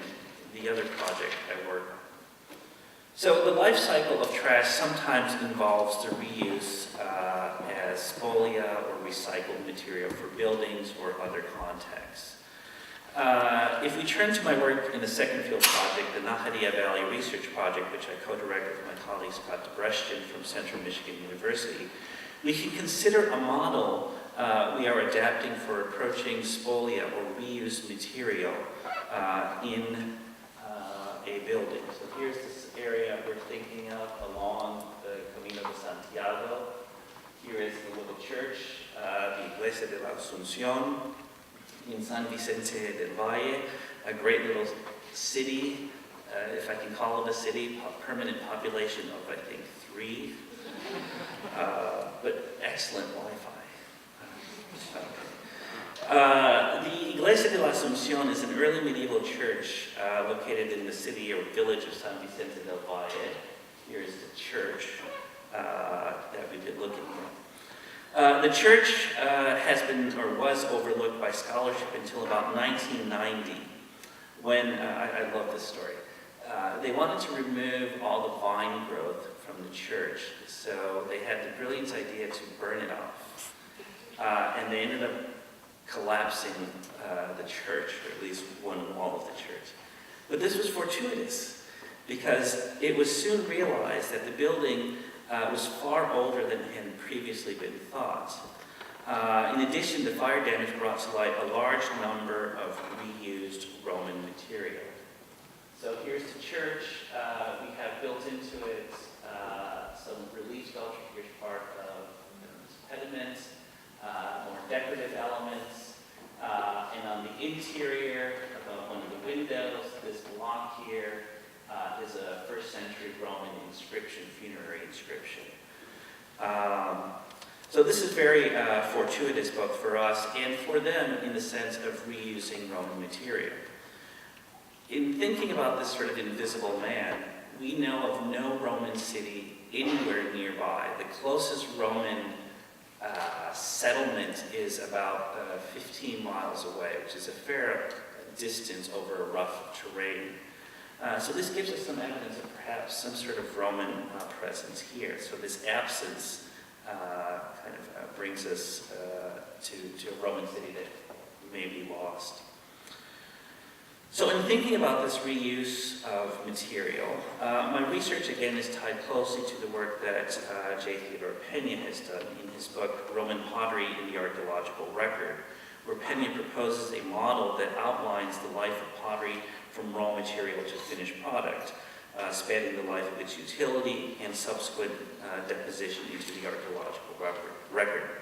the other project I work on. So the life cycle of trash sometimes involves the reuse as spolia or recycled material for buildings or other contexts. If we turn to my work in the second field project, the Naharia Valley Research Project, which I co-direct with my colleague Scott Debreshtian from Central Michigan University, we can consider a model we are adapting for approaching spolia or reused material in a building. So here's this area we're thinking of along the Camino de Santiago. Here is the little church, the Iglesia de la Asunción in San Vicente del Valle, a great little city, if I can call it a city, permanent population of, I think, 3, but excellent Wi-Fi. The Iglesia de la Asunción is an early medieval church located in the city or village of San Vicente del Valle. Here is the church that we've been looking at. The church has been or was overlooked by scholarship until about 1990, when, I love this story, they wanted to remove all the vine growth from the church, so they had the brilliant idea to burn it off. And they ended up collapsing the church, or at least one wall of the church. But this was fortuitous, because it was soon realized that the building was far older than had previously been thought. In addition, the fire damage brought to light a large number of reused Roman material. So here's the church. We have built into it some relief sculpture. Here's part of this pediment, more decorative elements. And on the interior, above one of the windows, this block here is a 1st century Roman inscription, funerary inscription. So this is very fortuitous both for us and for them in the sense of reusing Roman material. In thinking about this sort of invisible man, we know of no Roman city anywhere nearby. The closest Roman settlement is about 15 miles away, which is a fair distance over a rough terrain. So this gives us some evidence of perhaps some sort of Roman presence here. So this absence kind of brings us to a Roman city that may be lost. So in thinking about this reuse of material, my research again is tied closely to the work that J. Theodore Pena has done in his book, Roman Pottery in the Archaeological Record, where Pena proposes a model that outlines the life of pottery from raw material to finished product, spanning the life of its utility and subsequent deposition into the archaeological record.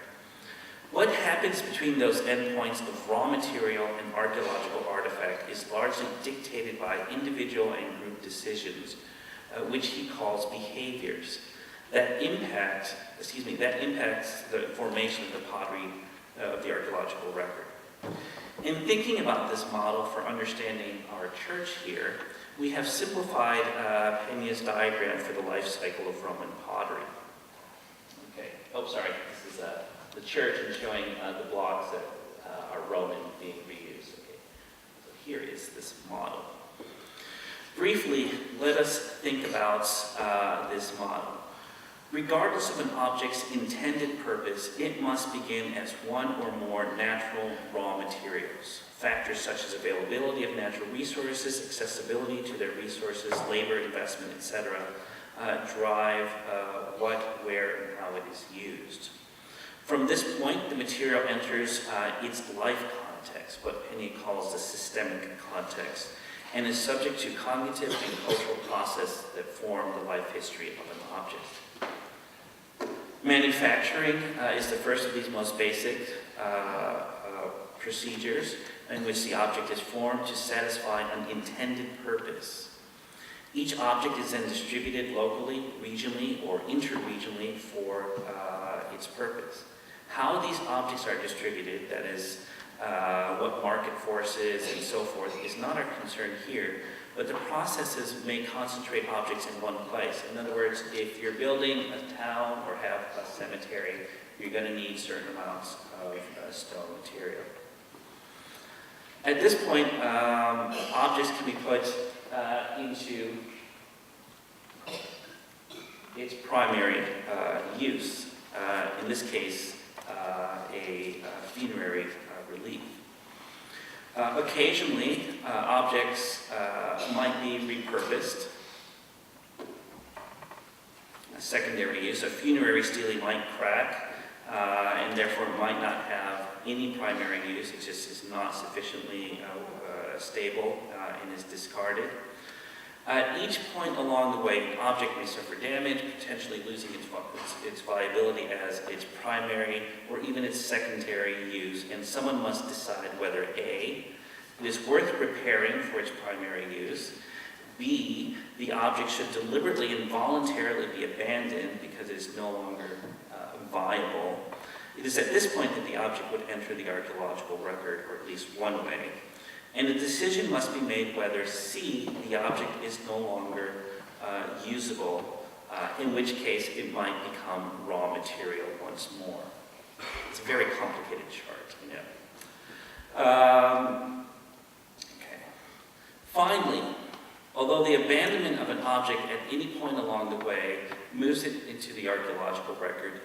What happens between those endpoints of raw material and archaeological artifact is largely dictated by individual and group decisions, which he calls behaviors, that impacts the formation of the pottery of the archaeological record. In thinking about this model for understanding our church here, we have simplified Pena's diagram for the life cycle of Roman pottery. Okay, oh sorry, this is the church and showing the blocks that are Roman being reused. Okay. So here is this model. Briefly, let us think about this model. Regardless of an object's intended purpose, it must begin as one or more natural raw materials. Factors such as availability of natural resources, accessibility to their resources, labor, investment, etc., drive what, where, and how it is used. From this point, the material enters its life context, what Pena calls the systemic context, and is subject to cognitive and cultural processes that form the life history of an object. Manufacturing is the first of these most basic procedures in which the object is formed to satisfy an intended purpose. Each object is then distributed locally, regionally, or interregionally for its purpose. How these objects are distributed, that is, what market forces and so forth, is not our concern here, but the processes may concentrate objects in one place. In other words, if you're building a town or have a cemetery, you're going to need certain amounts of stone material. At this point, objects can be put into its primary use. In this case, a funerary relief. Occasionally, objects might be repurposed. A secondary use, a funerary stele might crack, and therefore might not have any primary use. It just is not sufficiently stable and is discarded. At each point along the way, an object may suffer damage, potentially losing its viability as its primary or even its secondary use, and someone must decide whether A, it is worth repairing for its primary use, B, the object should deliberately and voluntarily be abandoned because it is no longer viable. It is at this point that the object would enter the archaeological record, or at least one way. And a decision must be made whether C, the object is no longer usable, in which case it might become raw material once more. It's a very complicated chart, you know. Okay. Finally, although the abandonment of an object at any point along the way moves it into the archaeological record,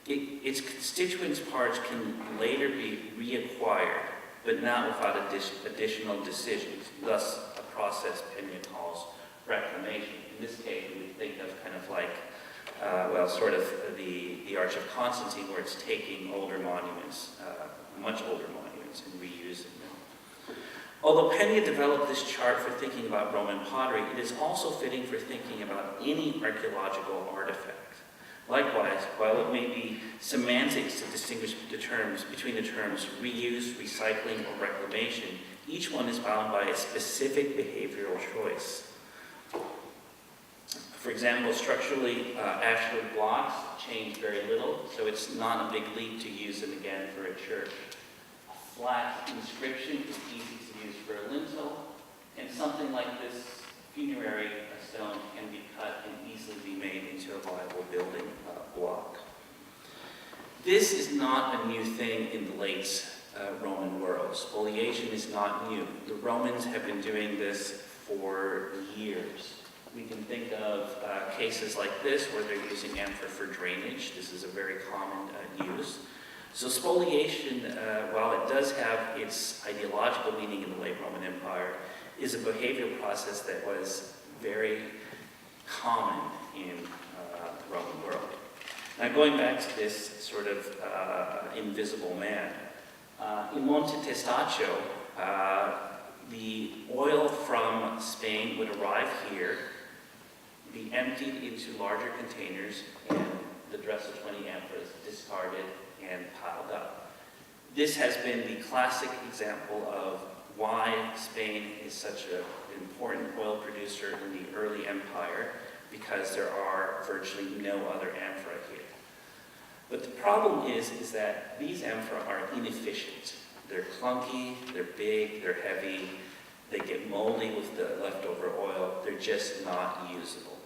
its constituent parts can later be reacquired, but not without additional decisions, thus a process Pena calls reclamation. In this case, we would think of kind of like, sort of the Arch of Constantine, where it's taking older monuments, much older monuments, and reusing them. Although Pena developed this chart for thinking about Roman pottery, it is also fitting for thinking about any archaeological artifact. Likewise, while it may be semantics to distinguish between the terms reuse, recycling, or reclamation, each one is bound by a specific behavioral choice. For example, structurally, ashlar blocks change very little, so it's not a big leap to use them again for a church. A flat inscription is easy to use for a lintel, and something like this funerary stone can be cut and easily be made into a viable building block. This is not a new thing in the late Roman world. Spoliation is not new. The Romans have been doing this for years. We can think of cases like this where they're using amphora for drainage. This is a very common use. So spoliation, while it does have its ideological meaning in the late Roman Empire, is a behavioral process that was very common in the Roman world. Now going back to this sort of invisible man, in Monte Testaccio, the oil from Spain would arrive here, be emptied into larger containers, and the Dressel 20 amphoras discarded and piled up. This has been the classic example of why Spain is such an important oil producer in the early empire, because there are virtually no other amphora here. But the problem is that these amphora are inefficient. They're clunky, they're big, they're heavy, they get moldy with the leftover oil, they're just not usable.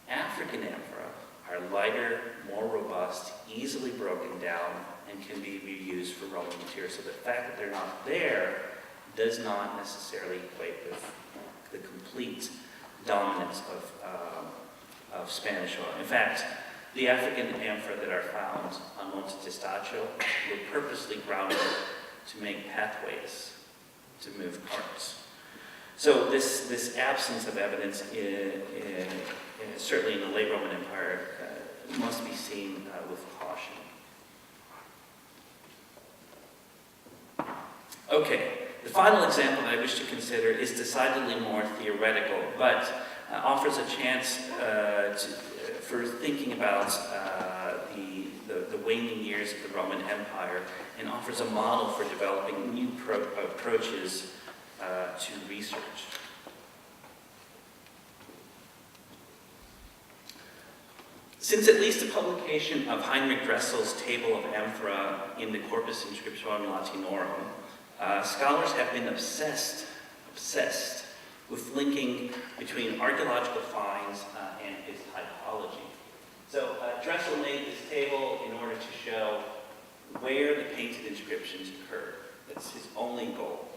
African amphora are lighter, more robust, easily broken down, and can be reused for Roman materials. So the fact that they're not there does not necessarily equate with the complete dominance of Spanish oil. In fact, the African amphora that are found on Monte Testaccio were purposely ground to make pathways to move carts. So this absence of evidence, certainly in the late Roman Empire, must be seen with caution. Okay, the final example that I wish to consider is decidedly more theoretical, but offers a chance for thinking about the waning years of the Roman Empire, and offers a model for developing new approaches to research. Since at least the publication of Heinrich Dressel's Table of Amphora in the Corpus Inscriptionum Latinorum, scholars have been obsessed with linking between archaeological finds and his typology. So Dressel made this table in order to show where the painted inscriptions occurred. That's his only goal.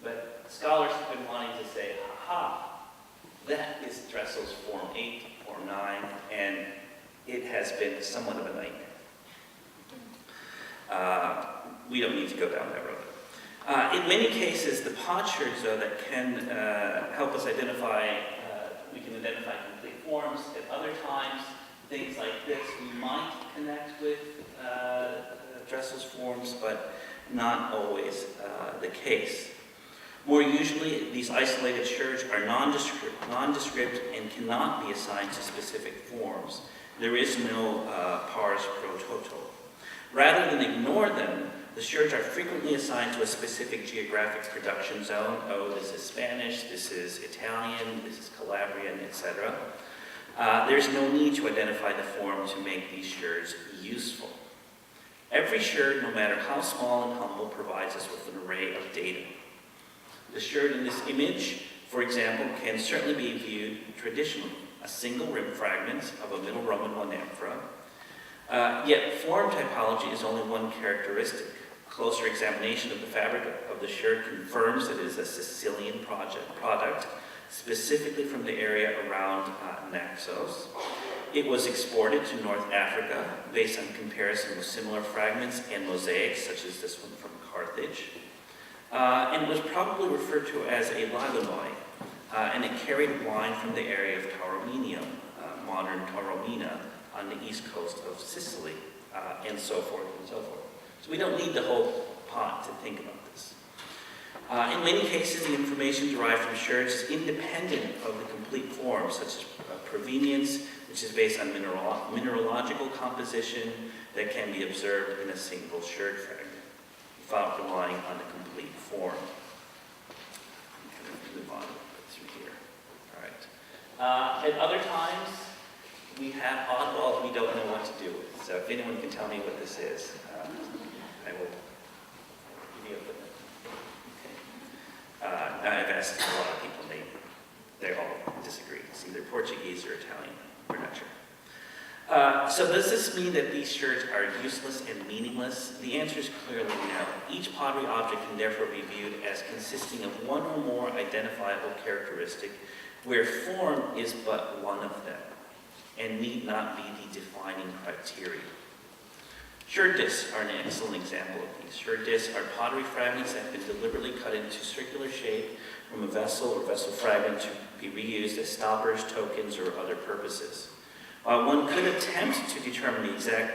But scholars have been wanting to say, aha, that is Dressel's Form 8, Form 9, and it has been somewhat of a nightmare. We don't need to go down that road. In many cases, the potsherds, though, that can help us identify, we can identify complete forms. At other times, things like this, we might connect with Dressel's forms, but not always the case. More usually, these isolated sherds are nondescript and cannot be assigned to specific forms. There is no pars pro toto. Rather than ignore them, the sherds are frequently assigned to a specific geographic production zone. Oh, this is Spanish, this is Italian, this is Calabrian, etc. There's no need to identify the form to make these sherds useful. Every sherd, no matter how small and humble, provides us with an array of data. The sherd in this image, for example, can certainly be viewed traditionally, a single rim fragment of a Middle Roman one amphora. Yet form typology is only one characteristic. Closer examination of the fabric of the sherd confirms that it is a Sicilian product, specifically from the area around Naxos. It was exported to North Africa based on comparison with similar fragments and mosaics, such as this one from Carthage. And was probably referred to as a lagunoi, and it carried wine from the area of Taorminium, modern Taormina, on the east coast of Sicily, and so forth and so forth. So we don't need the whole pot to think about this. In many cases, the information derived from sherds is independent of the complete form, such as provenience, which is based on mineralogical composition that can be observed in a single sherd fragment, without relying on the complete form. I'm going to move on through here. All right. At other times, we have oddballs we don't know what to do with. So if anyone can tell me what this is, I will give you a footnote. Okay. I've asked a lot of people, they all disagree. It's either Portuguese or Italian. We're not sure. So does this mean that these sherds are useless and meaningless? The answer is clearly no. Each pottery object can therefore be viewed as consisting of one or more identifiable characteristic, where form is but one of them, and need not be the defining criteria. Sherd discs are an excellent example of these. Sherd discs are pottery fragments that have been deliberately cut into circular shape from a vessel or vessel fragment to be reused as stoppers, tokens, or other purposes. While one could attempt to determine the exact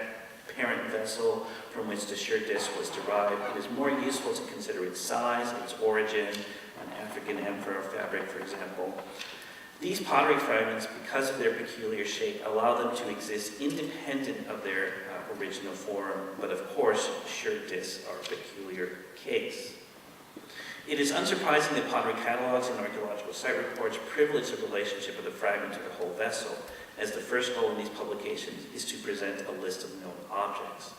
parent vessel from which the sherd disc was derived, it is more useful to consider its size, its origin, an African amphora fabric, for example. These pottery fragments, because of their peculiar shape, allow them to exist independent of their original form, but of course, sherd discs are a peculiar case. It is unsurprising that pottery catalogs and archaeological site reports privilege the relationship of the fragment to the whole vessel, as the first goal in these publications is to present a list of known objects.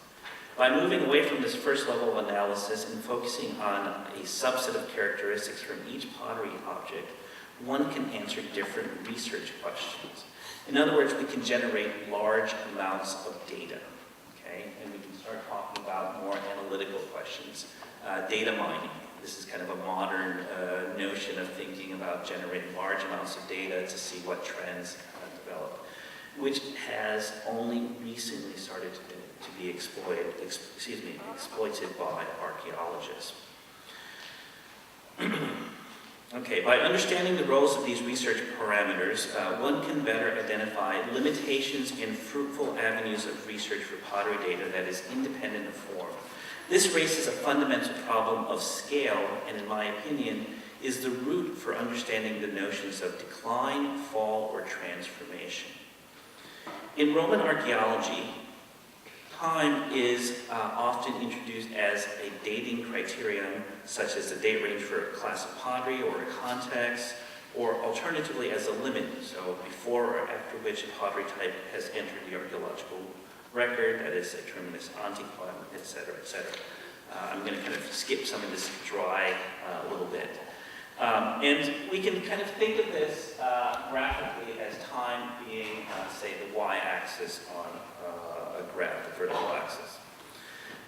By moving away from this first level of analysis and focusing on a subset of characteristics from each pottery object, one can answer different research questions. In other words, we can generate large amounts of data, okay? And we can start talking about more analytical questions. Data mining. This is kind of a modern notion of thinking about generating large amounts of data to see what trends develop, which has only recently started to be exploited by archaeologists. Okay, by understanding the roles of these research parameters, one can better identify limitations and fruitful avenues of research for pottery data that is independent of form. This raises a fundamental problem of scale, and in my opinion, is the root for understanding the notions of decline, fall, or transformation. In Roman archaeology, time is often introduced as a dating criterion, such as the date range for a class of pottery or a context, or alternatively as a limit, so before or after which a pottery type has entered the archaeological record, that is a terminus antiquam, etc., etc. I'm going to kind of skip some of this dry a little bit. And we can kind of think of this graphically as time being, say, the y-axis on a graph, the vertical axis.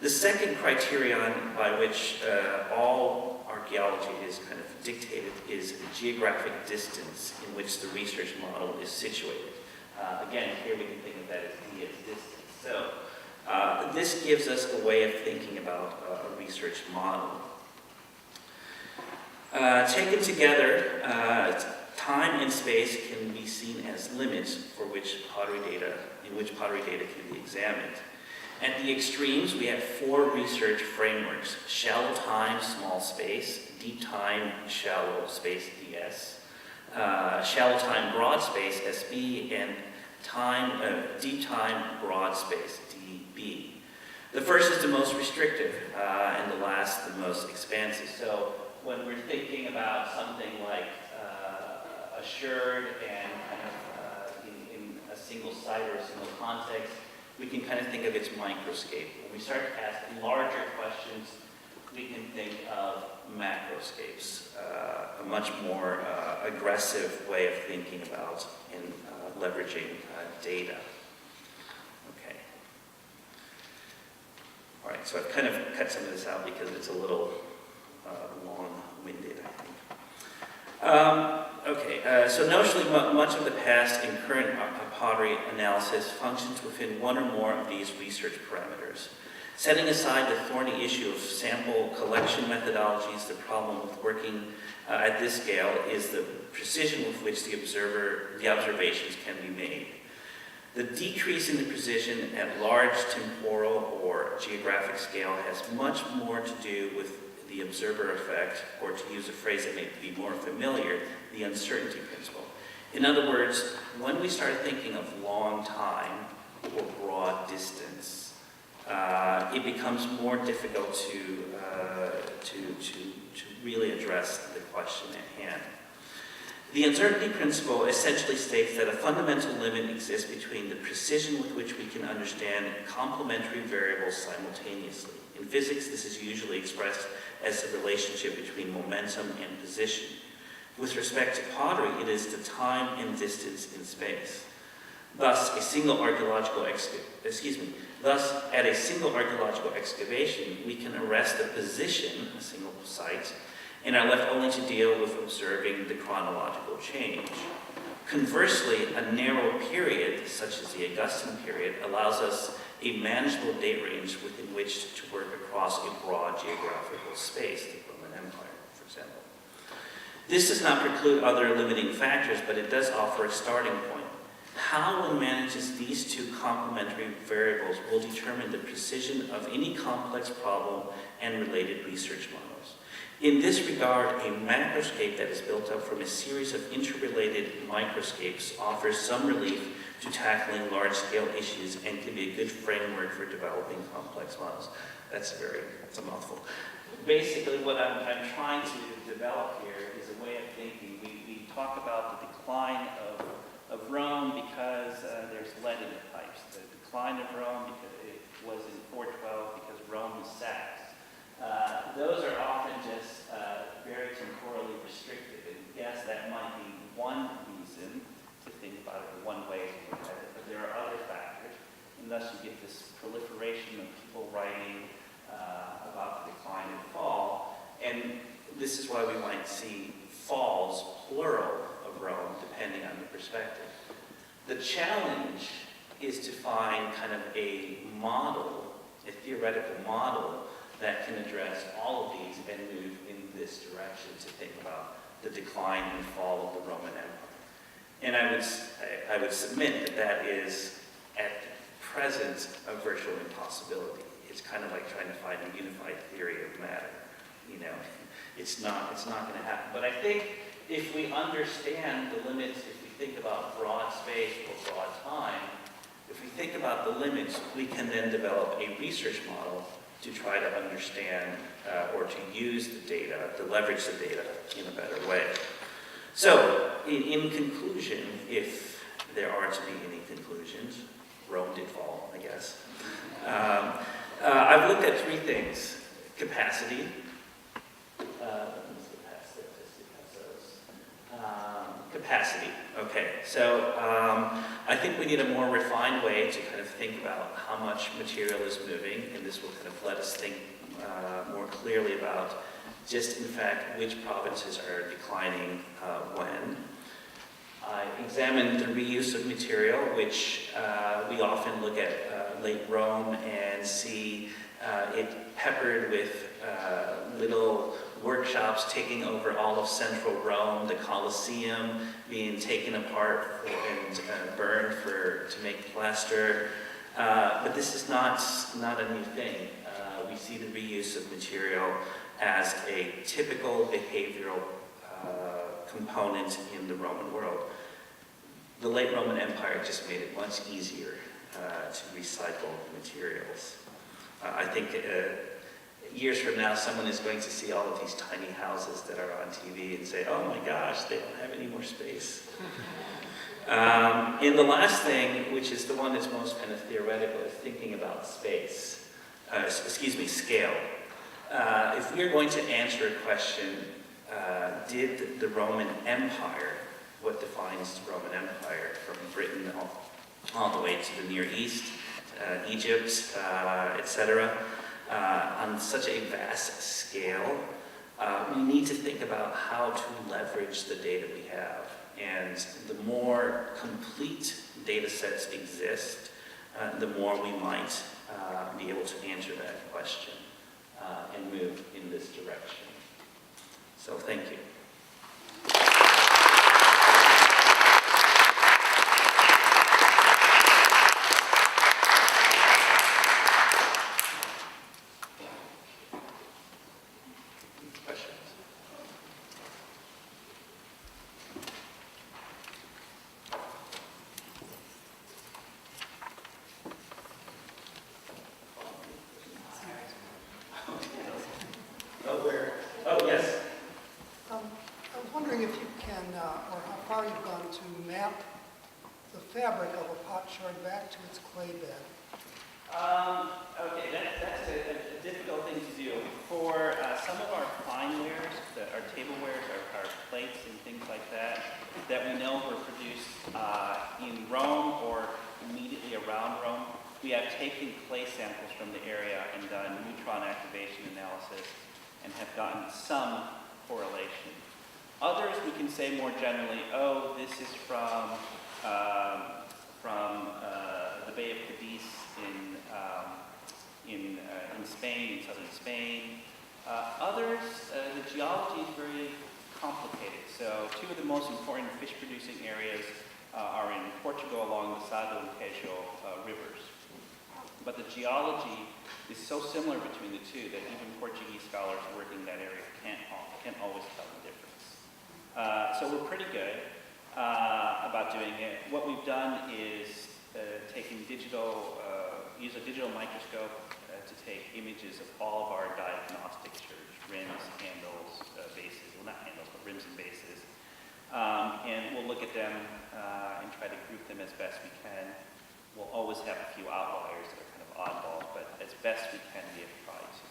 The second criterion by which all archaeology is kind of dictated is geographic distance in which the research model is situated. Again, here we can think of that as d as distance. So this gives us a way of thinking about a research model. Taken together, time and space can be seen as limits for in which pottery data can be examined. At the extremes, we have four research frameworks: shallow time, small space; deep time, shallow space, ds; shallow time, broad space, sb; and deep time, broad space, db. The first is the most restrictive, and the last the most expansive. So when we're thinking about something like a sherd and kind of in a single site or a single context, we can kind of think of its microscape. When we start to ask larger questions, we can think of macroscapes, a much more aggressive way of thinking about and leveraging data. Okay. All right, so I've kind of cut some of this out because it's a little long-winded, I think. So notionally, much of the past and current pottery analysis functions within one or more of these research parameters. Setting aside the thorny issue of sample collection methodologies, the problem with working at this scale is the precision with which the observations can be made. The decrease in the precision at large temporal or geographic scale has much more to do with the observer effect, or to use a phrase that may be more familiar, the uncertainty principle. In other words, when we start thinking of long time or broad distance, it becomes more difficult to really address the question at hand. The uncertainty principle essentially states that a fundamental limit exists between the precision with which we can understand complementary variables simultaneously. In physics, this is usually expressed as the relationship between momentum and position. With respect to pottery, it is the time and distance in space. Thus, a single archaeological Thus, at a single archaeological excavation, we can arrest a position, a single site, and are left only to deal with observing the chronological change. Conversely, a narrow period, such as the Augustan period, allows us a manageable date range within which to work across a broad geographical space, the Roman Empire, for example. This does not preclude other limiting factors, but it does offer a starting point. How one manages these two complementary variables will determine the precision of any complex problem and related research models. In this regard, a macroscape that is built up from a series of interrelated microscapes offers some relief to tackling large-scale issues and can be a good framework for developing complex models. That's a mouthful. Basically, what I'm trying to develop here is a way of thinking. We talk about the decline of Rome because there's lead in the pipes. The decline of Rome because it was in 412 because Rome was sacked. Those are often just very temporally restricted. And yes, that might be one reason to think about it, one way to look at it, but there are other factors, and thus you get this proliferation of people writing about the decline and fall, and this is why we might see falls, plural, of Rome, depending on the perspective. The challenge is to find kind of a model, a theoretical model, that can address all of these and move in this direction to think about the decline and fall of the Roman Empire. And I would submit that that is, at present, a virtual impossibility. It's kind of like trying to find a unified theory of matter. You know, it's not going to happen. But I think if we understand the limits, if we think about broad space or broad time, if we think about the limits, we can then develop a research model to try to understand or to use the data, to leverage the data in a better way. So, in conclusion, if there are to be any conclusions, Rome did fall, I guess. I've looked at three things. Capacity. Capacity. Okay, so I think we need a more refined way to kind of think about how much material is moving, and this will kind of let us think more clearly about just, in fact, which provinces are declining when. I examined the reuse of material, which we often look at late Rome and see it peppered with little workshops taking over all of central Rome, the Colosseum being taken apart and burned to make plaster. But this is not a new thing. We see the reuse of material as a typical behavioral component in the Roman world. The late Roman Empire just made it much easier to recycle materials. I think years from now, someone is going to see all of these tiny houses that are on TV and say, oh my gosh, they don't have any more space. And the last thing, which is the one that's most kind of theoretical, is thinking about space. Scale. If we are going to answer a question, did the Roman Empire, what defines the Roman Empire from Britain all the way to the Near East, Egypt, etc., on such a vast scale, we need to think about how to leverage the data we have. And the more complete data sets exist, the more we might be able to answer that question and move in this direction. So thank you.
Fabric of a potsherd back to its clay bed.
Okay, that's a difficult thing to do. For some of our fine wares, our tablewares, our plates and things like that we know were produced in Rome or
have taken clay samples from the area and done neutron activation analysis and have gotten some correlation. Others, we can say more generally, oh, this is from the Bay of Cadiz in Spain, in southern Spain. Others, the geology is very complicated. So two of the most important fish-producing areas are in Portugal along the Sado and Tejo rivers. But the geology is so similar between the two that even Portuguese scholars working that area can't always tell the difference. So we're pretty good about doing it. What we've done is use a digital microscope to take images of all of our diagnostic sherds, rims, handles, bases, well not handles, but rims and bases. And we'll look at them and try to group them as best we can. We'll always have a few outliers that are kind of oddballs, but as best we can, we have tried to.